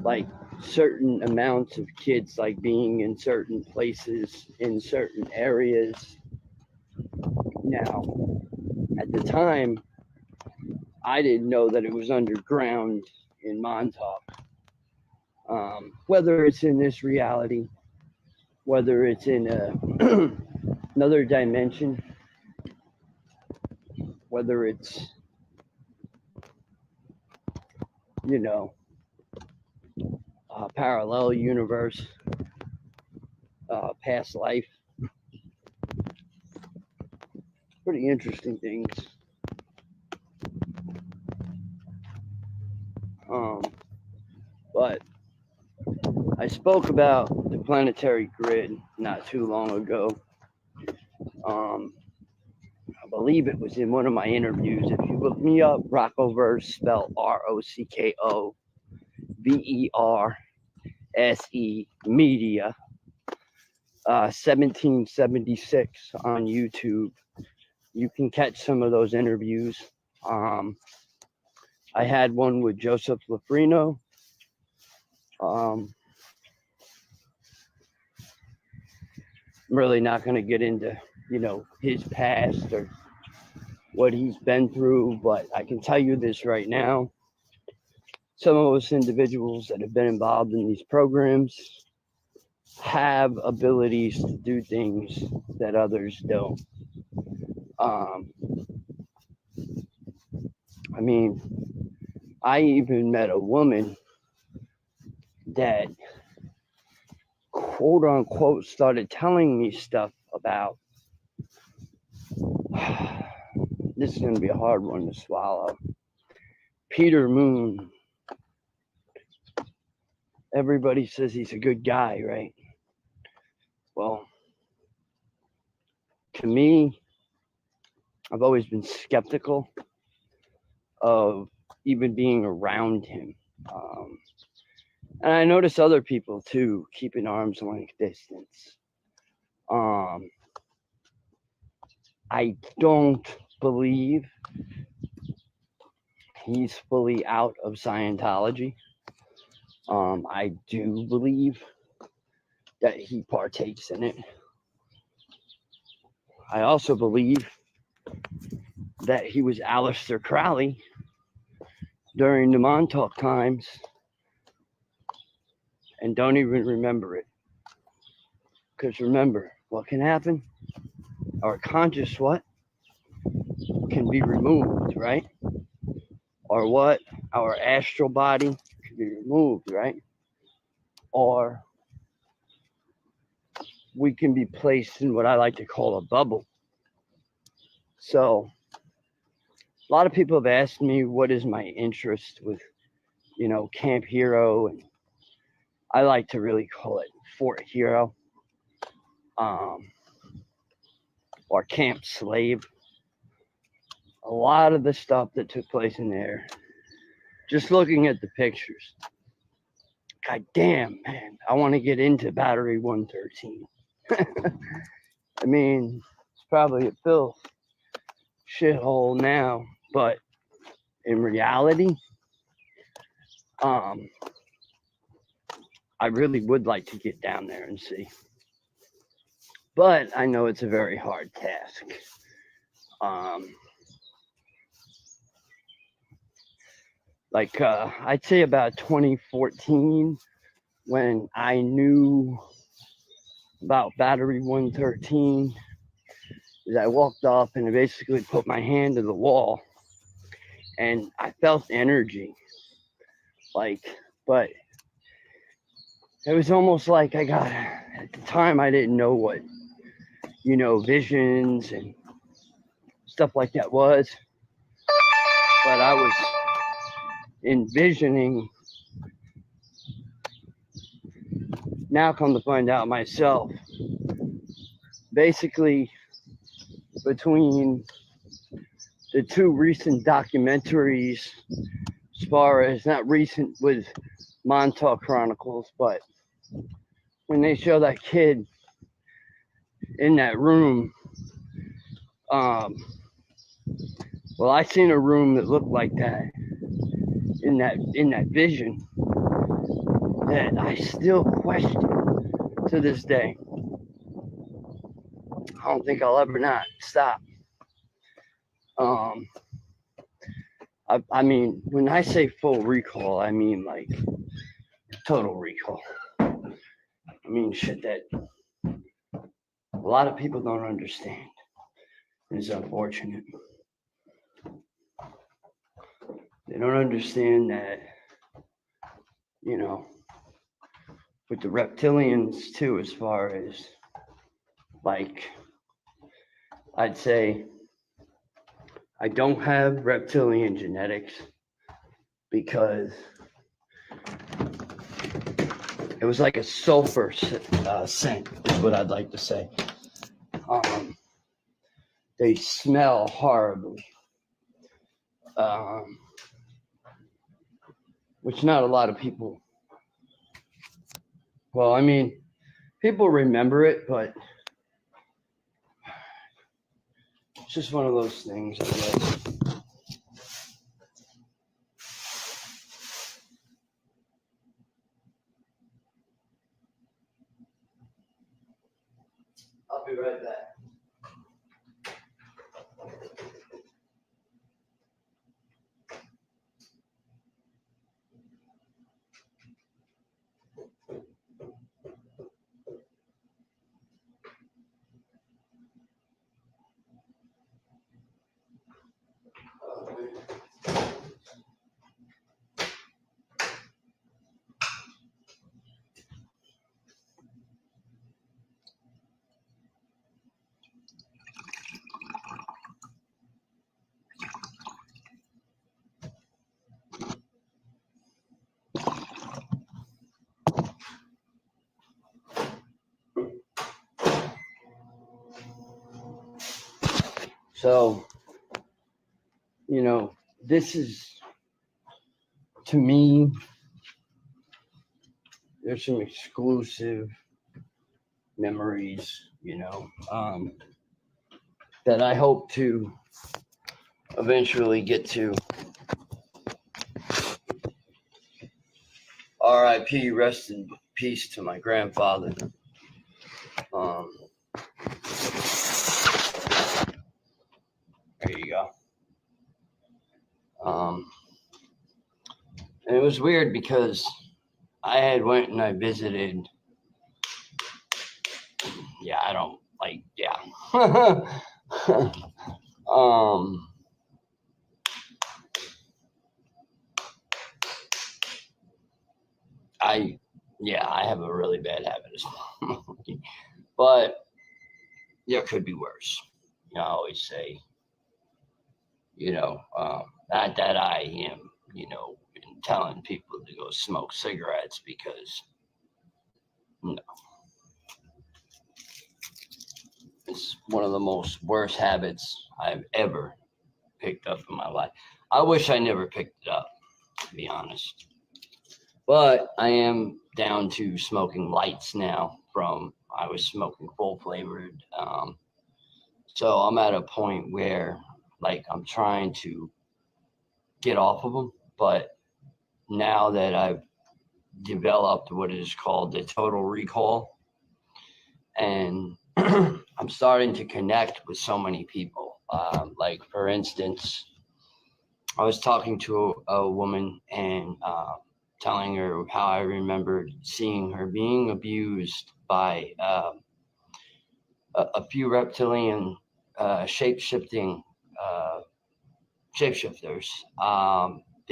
like certain amounts of kids like being in certain places in certain areas. Now, at the time, I didn't know that it was underground in Montauk. Whether it's in this reality, whether it's in another dimension, whether it's, a parallel universe, past life. Pretty interesting things. But I spoke about the planetary grid not too long ago. I believe it was in one of my interviews. If you look me up, Rockoverse, spelled ROCKOVERSE Media, 1776 on YouTube. You can catch some of those interviews. I had one with Joseph Lafrino. I'm really not going to get into, his past or what he's been through, but I can tell you this right now. Some of us individuals that have been involved in these programs have abilities to do things that others don't. I even met a woman that quote unquote started telling me stuff about this is going to be a hard one to swallow. Peter Moon. Everybody says he's a good guy, right? Well, to me, I've always been skeptical of even being around him. And I notice other people too keep an arm's length distance. I don't believe he's fully out of Scientology. I do believe that he partakes in it. I also believe that he was Aleister Crowley during the Montauk times and don't even remember it. Because remember, what can happen? Our conscious what? Can be removed, right? Or what? Our astral body can be removed, right? Or we can be placed in what I like to call a bubble. So a lot of people have asked me what is my interest with, Camp Hero, and I like to really call it Fort Hero, or Camp Slave. A lot of the stuff that took place in there, just looking at the pictures, god damn, man, I want to get into Battery 113. It's probably a filth shithole now, but in reality, I really would like to get down there and see. But I know it's a very hard task. I'd say about 2014, when I knew about Battery 113, is I walked up and I basically put my hand to the wall and I felt energy Like, but it was almost like I got, at the time, I didn't know what, visions and stuff like that was, but I was envisioning, now come to find out myself, basically between the two recent documentaries, as far as not recent with Montauk Chronicles, but when they show that kid in that room, um, well, I seen a room that looked like that in that vision that I still question to this day. I don't think I'll ever not stop. Um, I mean, when I say full recall, I mean like total recall. I mean shit that a lot of people don't understand. It's unfortunate. They don't understand that, with the reptilians too, as far as like, I'd say I don't have reptilian genetics because it was like a sulfur scent, is what I'd like to say. They smell horribly, which not a lot of people. Well, I mean, people remember it, but it's just one of those things, I guess. I'll be right back. So, this is, to me, there's some exclusive memories, that I hope to eventually get to. R.I.P. Rest in peace to my grandfather. There you go. And it was weird because I had went and I visited. Yeah, I don't like. Yeah. I have a really bad habit of smoking, but there could be worse. I always say, not that I am, telling people to go smoke cigarettes because, no, it's one of the most worst habits I've ever picked up in my life. I wish I never picked it up, to be honest. But I am down to smoking lights now from I was smoking full flavored. So I'm at a point where like I'm trying to get off of them. But now that I've developed what is called the total recall, and I'm starting to connect with so many people. Like for instance, I was talking to a woman and telling her how I remembered seeing her being abused by a few reptilian shape-shifting shapeshifters.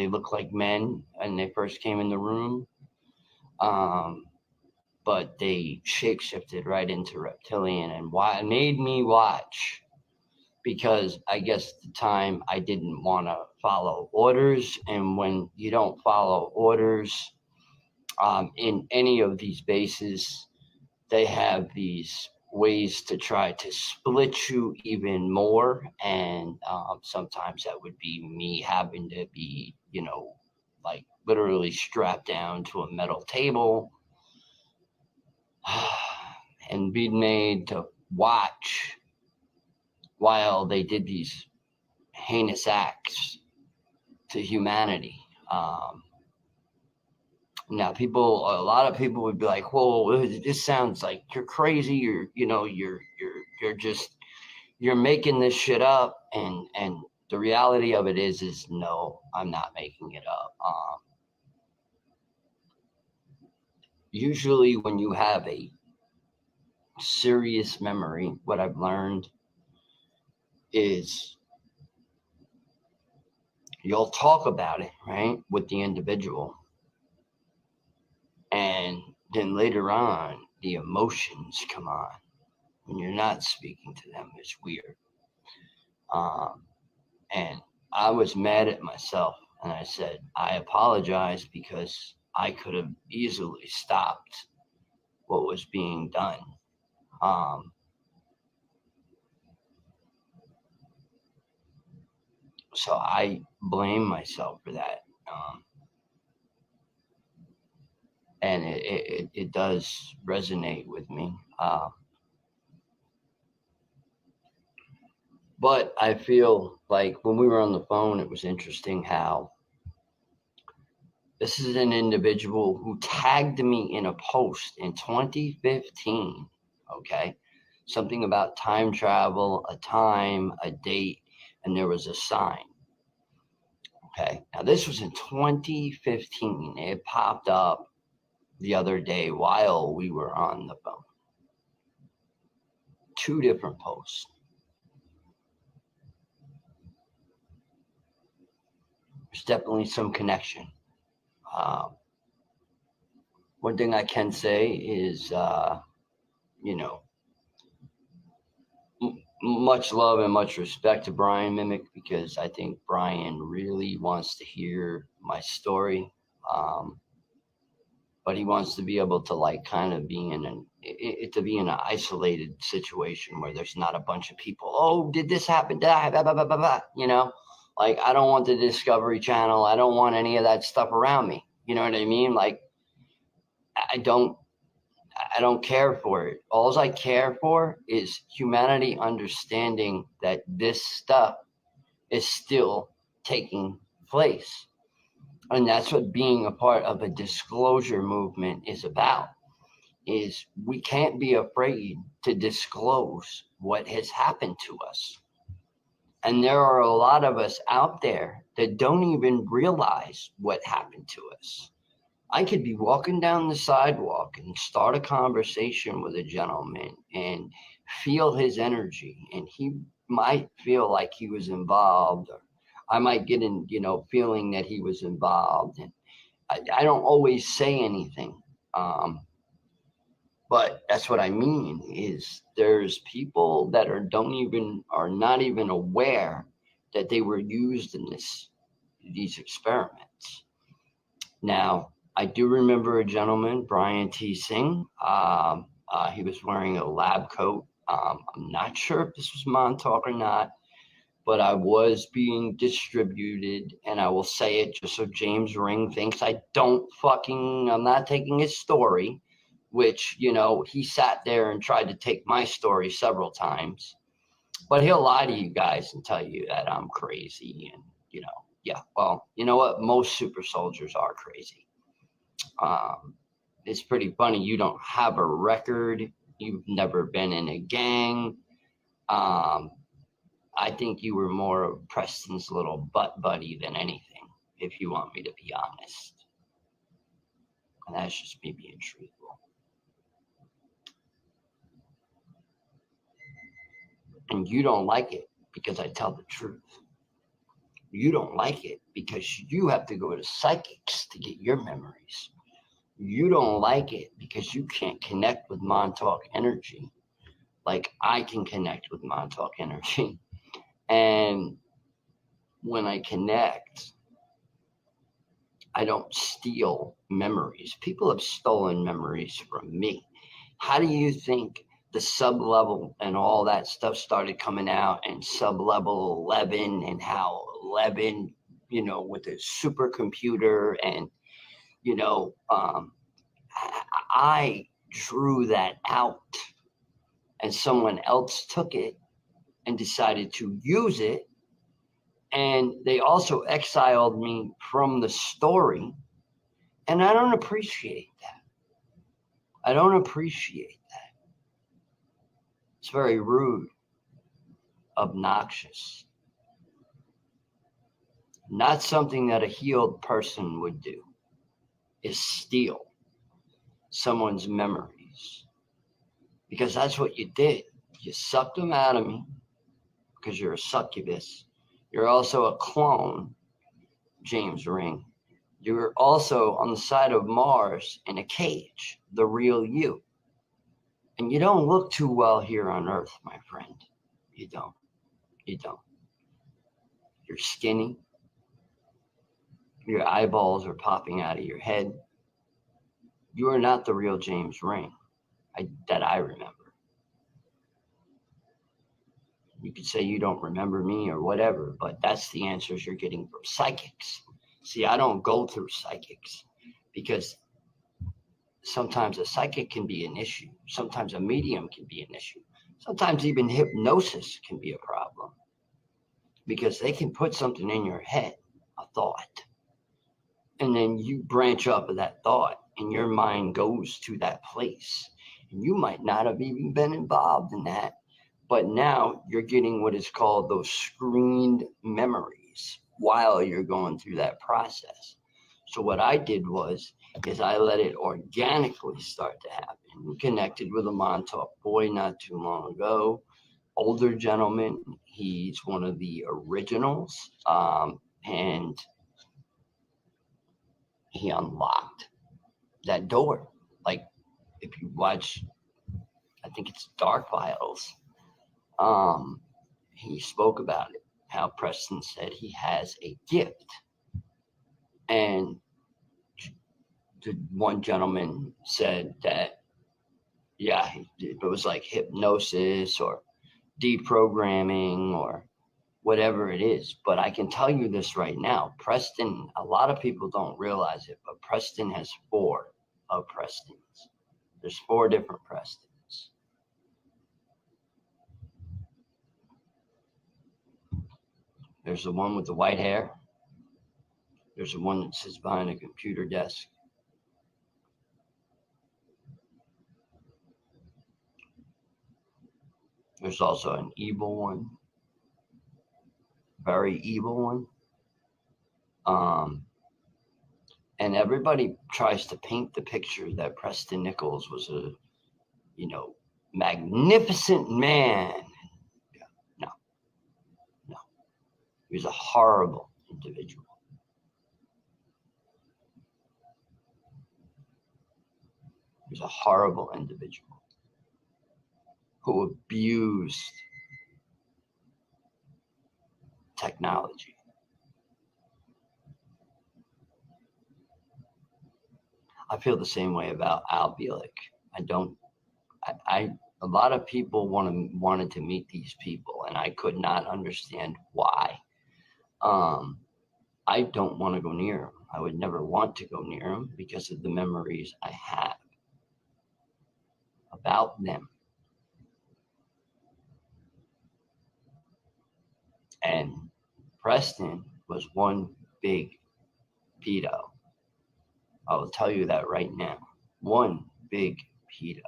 they look like men when they first came in the room. Um, but they shapeshifted right into reptilian, and why made me watch, because I guess at the time I didn't want to follow orders. And when you don't follow orders in any of these bases, they have these ways to try to split you even more. And sometimes that would be me having to be, like literally strapped down to a metal table and be made to watch while they did these heinous acts to humanity. Now, a lot of people would be like, "Whoa, this sounds like you're crazy. You're making this shit up." And the reality of it is no, I'm not making it up. Usually, when you have a serious memory, what I've learned is you'll talk about it, right, with the individual. And then later on, the emotions come on when you're not speaking to them. It's weird. And I was mad at myself. And I said, I apologize, because I could have easily stopped what was being done. Um, so I blame myself for that. And it does resonate with me. But I feel like when we were on the phone, it was interesting how this is an individual who tagged me in a post in 2015, okay? Something about time travel, a time, a date, and there was a sign, okay? Now, this was in 2015. It popped up the other day while we were on the phone. 2 different posts. There's definitely some connection. One thing I can say is, much love and much respect to Brian Mimic, because I think Brian really wants to hear my story. But he wants to be able to like kind of be to be in an isolated situation where there's not a bunch of people. Oh, did this happen? Blah, blah, blah, blah, blah, like, I don't want the Discovery Channel. I don't want any of that stuff around me. You know what I mean? Like, I don't care for it. All I care for is humanity understanding that this stuff is still taking place. And that's what being a part of a disclosure movement is about. Is we can't be afraid to disclose what has happened to us. And there are a lot of us out there that don't even realize what happened to us. I could be walking down the sidewalk and start a conversation with a gentleman and feel his energy, and he might feel like he was involved, or I might get in, feeling that he was involved. And I don't always say anything. But that's what I mean, is there's people that are not even aware that they were used in these experiments. Now, I do remember a gentleman, Brian T. Singh. He was wearing a lab coat. I'm not sure if this was Montauk or not, but I was being distributed, and I will say it just so James Ring thinks I'm not taking his story, which, he sat there and tried to take my story several times. But he'll lie to you guys and tell you that I'm crazy. And, yeah, well, you know what? Most super soldiers are crazy. It's pretty funny. You don't have a record. You've never been in a gang. I think you were more of Preston's little butt buddy than anything, if you want me to be honest. And that's just me being truthful. And you don't like it because I tell the truth. You don't like it because you have to go to psychics to get your memories. You don't like it because you can't connect with Montauk energy like I can connect with Montauk energy. And when I connect, I don't steal memories. People have stolen memories from me. How do you think the sub level and all that stuff started coming out, and sub level 11, and how 11, with a supercomputer, and, you know, um, I drew that out, and someone else took it and decided to use it. And they also exiled me from the story. And I don't appreciate that. I don't appreciate that. It's very rude, obnoxious. Not something that a healed person would do, is steal someone's memories. Because that's what you did. You sucked them out of me because you're a succubus. You're also a clone, James Ring. You're also on the side of Mars in a cage, the real you. And you don't look too well here on Earth, my friend. You don't. You don't. You're skinny. Your eyeballs are popping out of your head. You are not the real James Ring that I remember. You could say you don't remember me or whatever, but that's the answers you're getting from psychics. See, I don't go through psychics because sometimes a psychic can be an issue. Sometimes a medium can be an issue. Sometimes even hypnosis can be a problem because they can put something in your head, a thought, and then you branch up of that thought and your mind goes to that place. And you might not have even been involved in that, but now you're getting what is called those screened memories while you're going through that process. So what I did is I let it organically start to happen. We connected with a Montauk boy not too long ago, older gentleman. He's one of the originals, and he unlocked that door. Like if you watch, I think it's Dark Files. Um, he spoke about it. How Preston said he has a gift, and the one gentleman said that yeah, it was like hypnosis or deprogramming or whatever it is. But I can tell you this right now, Preston. A lot of people don't realize it, but Preston has 4 of Prestons. There's 4 different Prestons. There's the one with the white hair. There's the one that sits behind a computer desk. There's also an evil one, very evil one. Um, and everybody tries to paint the picture that Preston Nichols was a, magnificent man. No, no. He was a horrible individual. He was a horrible individual who abused technology. I feel the same way about Al Bielek. I don't. A lot of people wanted to meet these people, and I could not understand why. I don't want to go near them. I would never want to go near them because of the memories I have about them. And Preston was one big pedo. I will tell you that right now. One big pedo.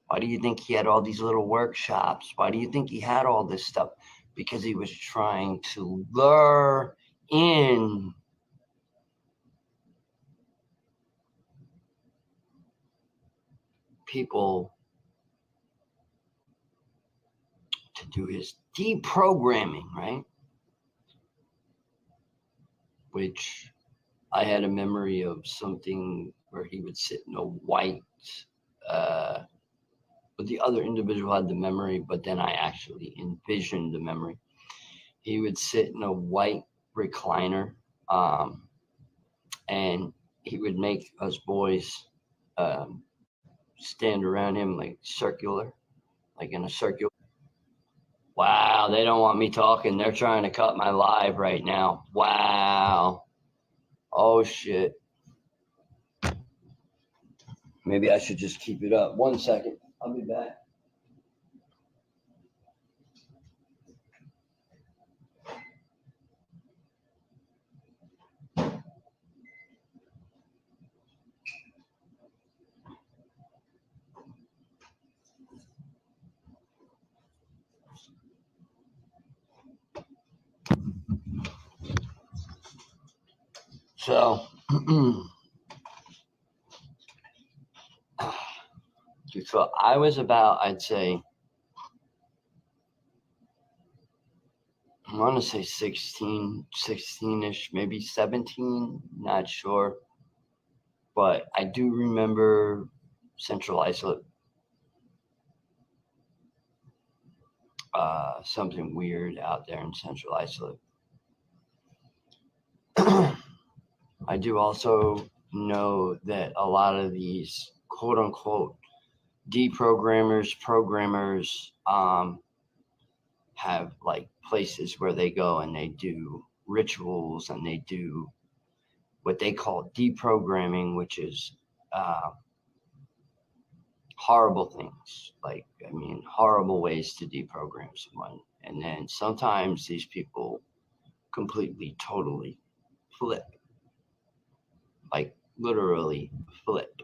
Why do you think he had all these little workshops? Why do you think he had all this stuff? Because he was trying to lure in people to do his deprogramming, right? Which I had a memory of something where he would sit in a white, uh, but the other individual had the memory, but then I actually envisioned the memory. He would sit in a white recliner, um, and he would make us boys um, stand around him like circular, like in a circular. Wow, they don't want me talking. They're trying to cut my live right now. Wow. Oh shit. Maybe I should just keep it up. 1 second. I'll be back. So, so I was about, I'd say, I want to say 16, 16-ish, maybe 17, not sure. But I do remember Central Islip, something weird out there in Central Islip. I do also know that a lot of these quote unquote deprogrammers, programmers, have like places where they go and they do rituals and they do what they call deprogramming, which is horrible things. Like, I mean, horrible ways to deprogram someone. And then sometimes these people completely, totally flip, like literally flip.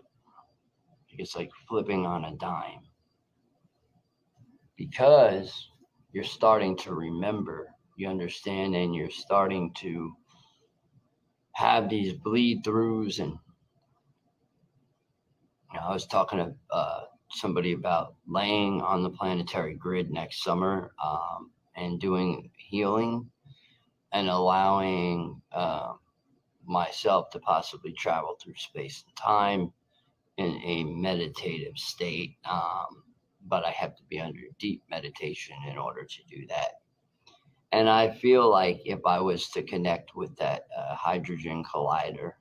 It's like flipping on a dime because you're starting to remember, you understand, and you're starting to have these bleed throughs. And I was talking to somebody about laying on the planetary grid next summer, and doing healing and allowing myself to possibly travel through space and time in a meditative state. But I have to be under deep meditation in order to do that. And I feel like if I was to connect with that hydrogen collider,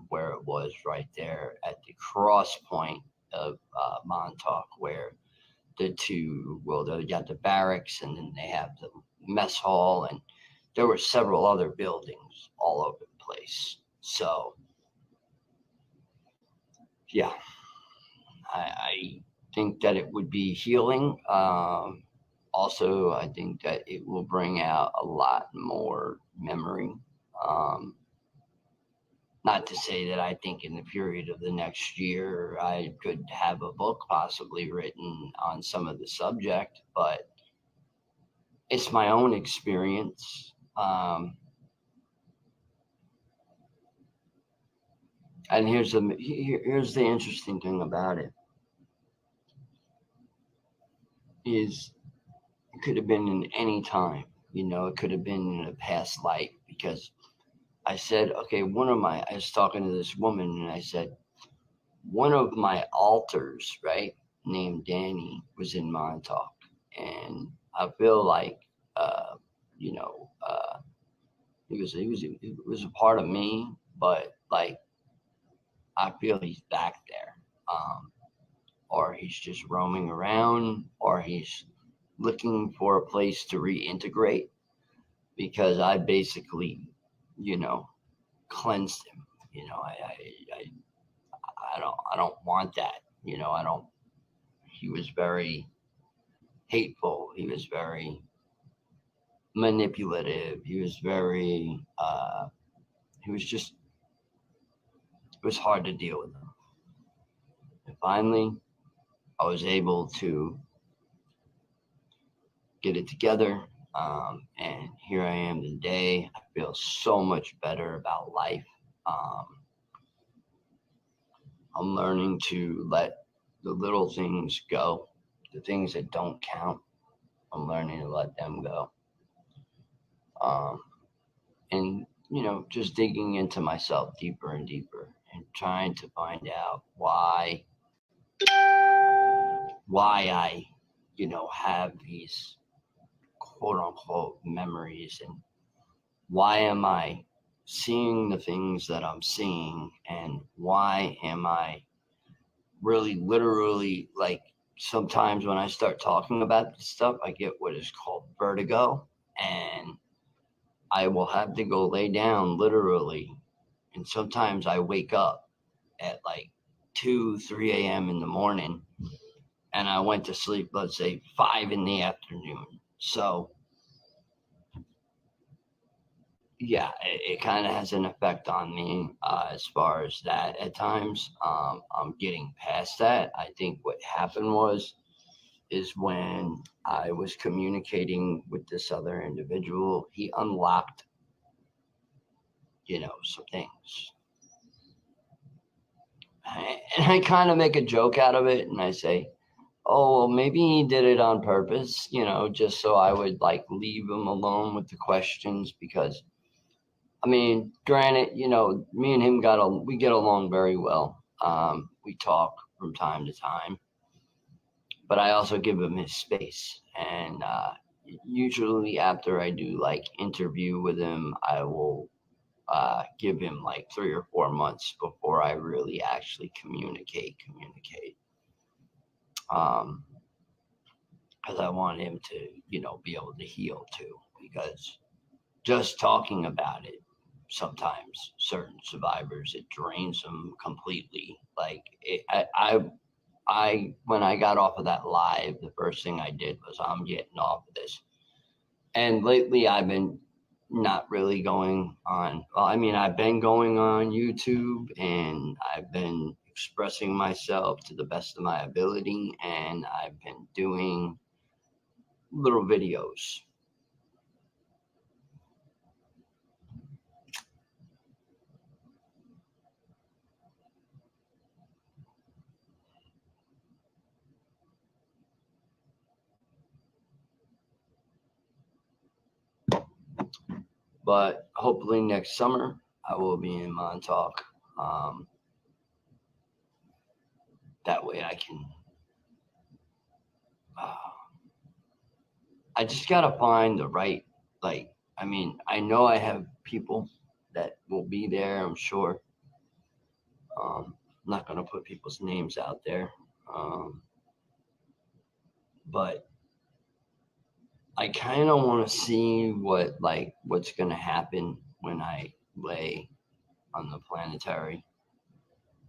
where it was right there at the cross point of Montauk, where the two, well, they got the barracks and then they have the mess hall, and there were several other buildings all over the place. So, yeah, I think that it would be healing. Also, I think that it will bring out a lot more memory. Um, Not to say that I think in the period of the next year I could have a book possibly written on some of the subject, but it's my own experience. And here's the interesting thing about it is it could have been in any time, it could have been in a past life, because I said, okay, I was talking to this woman and I said, one of my alters, right, named Danny, was in Montauk. And I feel like, you know, he was a part of me, but like, I feel he's back there. Or he's just roaming around, or he's looking for a place to reintegrate, because I basically, you know, cleansed him. I don't want that. I don't. He was very hateful. He was very manipulative. He was very. He was just. It was hard to deal with him. And finally, I was able to get it together. And here I am today. I feel so much better about life. Um, I'm learning to let the little things go, the things that don't count. I'm learning to let them go. Um, and, just digging into myself deeper and deeper and trying to find out why I, have these quote unquote memories, and why am I seeing the things that I'm seeing, and why am I really literally, like, sometimes when I start talking about this stuff, I get what is called vertigo, and I will have to go lay down literally, and sometimes I wake up at like 2, 3 a.m. in the morning, and I went to sleep, let's say 5 in the afternoon. So yeah, it kind of has an effect on me as far as that at times. I'm getting past that. I think what happened is when I was communicating with this other individual, he unlocked, some things. And I kind of make a joke out of it, and I say, oh, well, maybe he did it on purpose, just so I would like leave him alone with the questions, because I mean, granted, me and him we get along very well. We talk from time to time, but I also give him his space. And usually, after I do like interview with him, I will give him like 3 or 4 months before I really actually communicate. Um, because I want him to, be able to heal too. Because just talking about it, sometimes certain survivors, it drains them completely. Like when I got off of that live, the first thing I did was, I'm getting off of this. And lately I've been not really going on, well, I mean, I've been going on YouTube, and I've been expressing myself to the best of my ability, and I've been doing little videos. But hopefully next summer I will be in Montauk. Um, that way I can. I just gotta find the right, like. I mean, I know I have people that will be there. I'm sure. I'm not gonna put people's names out there, but I kind of want to see what's gonna happen when I lay on the planetary.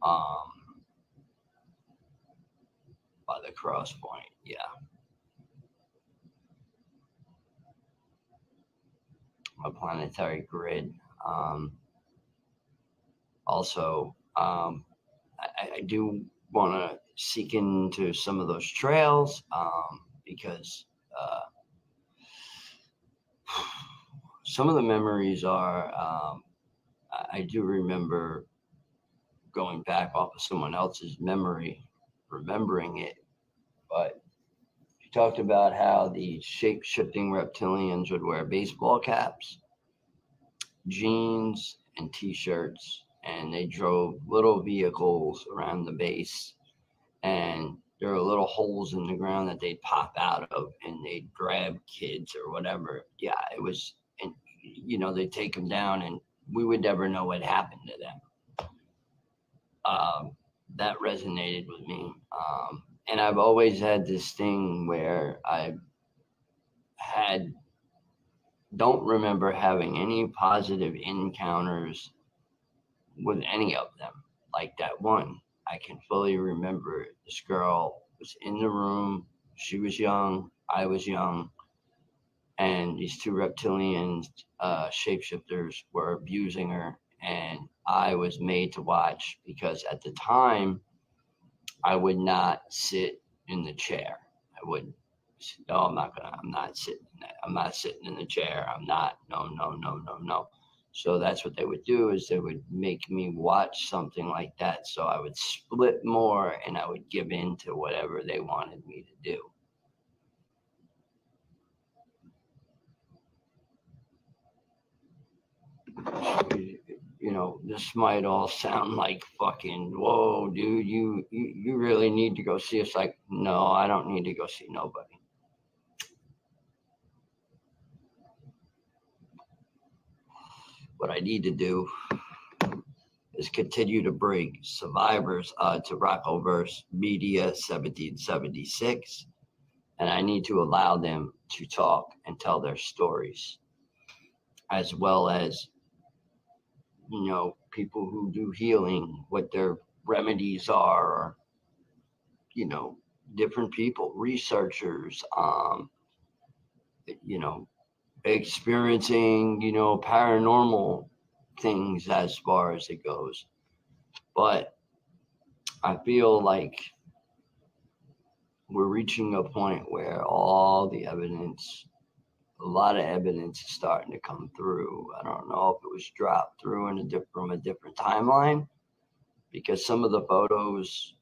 Um, by the cross point. Yeah. A planetary grid. Um, Also, I do want to seek into some of those trails, because some of the memories are, I do remember going back off of someone else's memory, remembering it. But he talked about how the shape shifting reptilians would wear baseball caps, jeans, and t-shirts, and they drove little vehicles around the base, and there were little holes in the ground that they'd pop out of, and they'd grab kids or whatever. Yeah, it was, and they'd take them down, and we would never know what happened to them. That resonated with me. And I've always had this thing where I had don't remember having any positive encounters with any of them. Like that one, I can fully remember it. This girl was in the room. She was young. I was young. And these two reptilian shapeshifters were abusing her. And I was made to watch, because at the time, I would not sit in the chair. I wouldn't. No, I'm not sitting. I'm not sitting in the chair. I'm not. No, no, no, no, no. So that's what they would do, is they would make me watch something like that. So I would split more, and I would give in to whatever they wanted me to do. You know, this might all sound like fucking whoa, dude. You really need to go see us. Like, no, I don't need to go see nobody. What I need to do is continue to bring survivors to Rockoverse Media 1776, and I need to allow them to talk and tell their stories, as well as, you know, people who do healing, what their remedies are, or, you know, different people, researchers, you know, experiencing, you know, paranormal things as far as it goes. But I feel like we're reaching a point where all the evidence, a lot of evidence is starting to come through. I don't know if it was dropped through from a different timeline, because some of the photos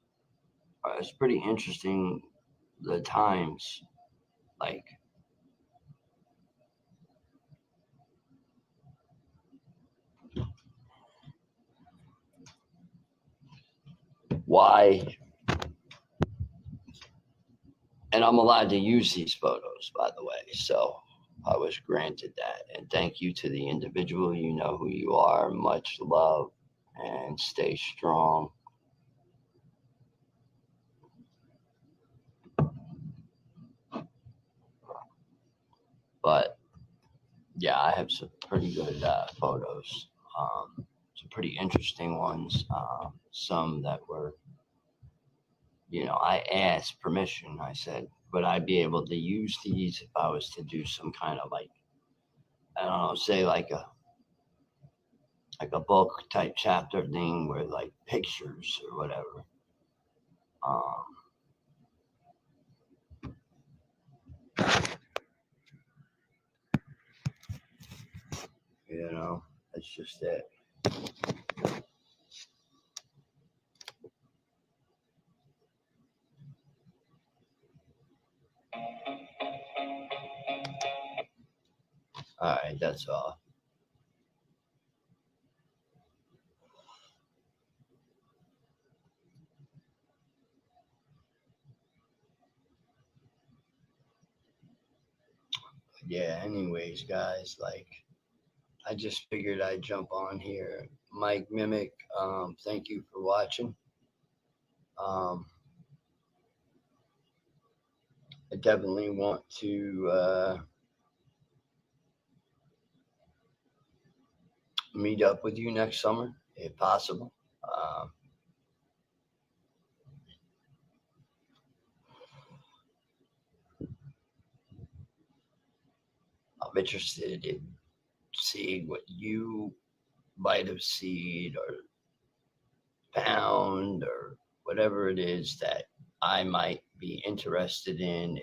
it's pretty interesting. The times, like, why, and I'm allowed to use these photos, by the way. So I was granted that. And thank you to the individual. You know who you are. Much love, and stay strong. But yeah, I have some pretty good photos. Some pretty interesting ones. Some that were, you know, I asked permission. I said, would I be able to use these if I was to do some kind of, like, I don't know, say like a book type chapter thing where, like, pictures or whatever. Um, you know, that's just it. All right, that's all. Yeah, anyways, guys, like, I just figured I'd jump on here. Mike Mimic, thank you for watching. Um, I definitely want to meet up with you next summer, if possible. I'm interested in seeing what you might have seen or found, or whatever it is that I might be interested in,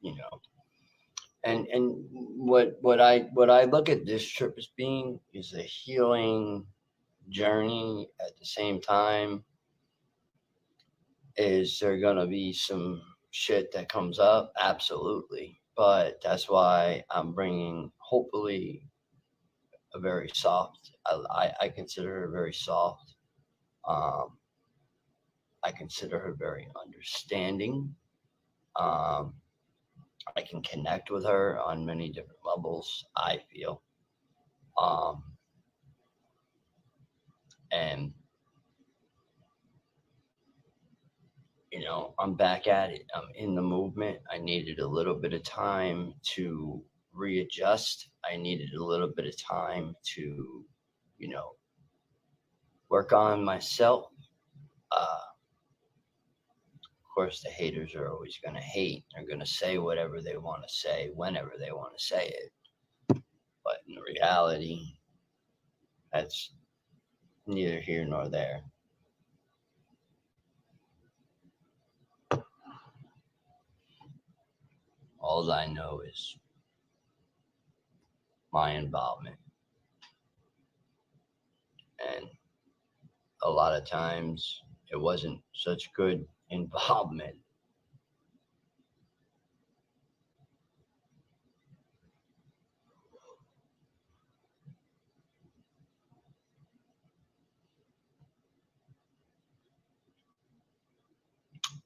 you know. And what I look at this trip as being is a healing journey. At the same time, is there gonna be some shit that comes up? Absolutely. But that's why I'm bringing, hopefully, a very soft. I consider her very soft. Um, I consider her very understanding. Um, I can connect with her on many different levels, I feel. Um, and, you know, I'm back at it. I'm in the movement. I needed a little bit of time to readjust. I needed a little bit of time to, you know, work on myself. Of course, the haters are always going to hate. They're going to say whatever they want to say, whenever they want to say it. But in reality, that's neither here nor there. All I know is my involvement. And a lot of times it wasn't such good involvement.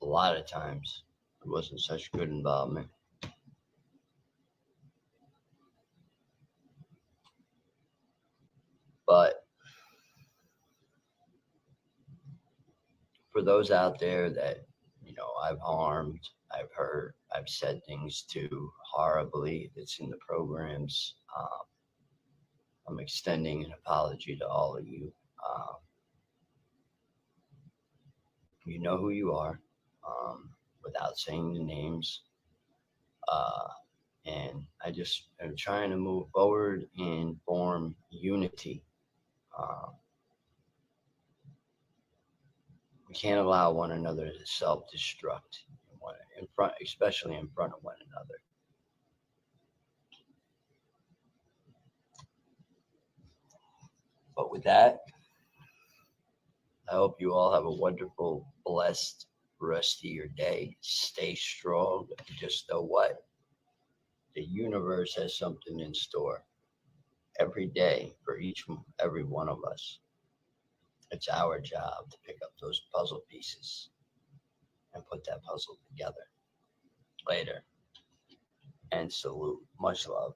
a lot of times it wasn't such good involvement. But for those out there that, I've harmed, I've hurt, I've said things to horribly that's in the programs, I'm extending an apology to all of you. Um, you know who you are, without saying the names. Uh, and I just am trying to move forward and form unity. Um, we can't allow one another to self-destruct in front, especially in front of one another. But with that, I hope you all have a wonderful, blessed rest of your day. Stay strong. Just know what? The universe has something in store every day for every one of us. It's our job to pick up those puzzle pieces and put that puzzle together. Later. And salute. Much love.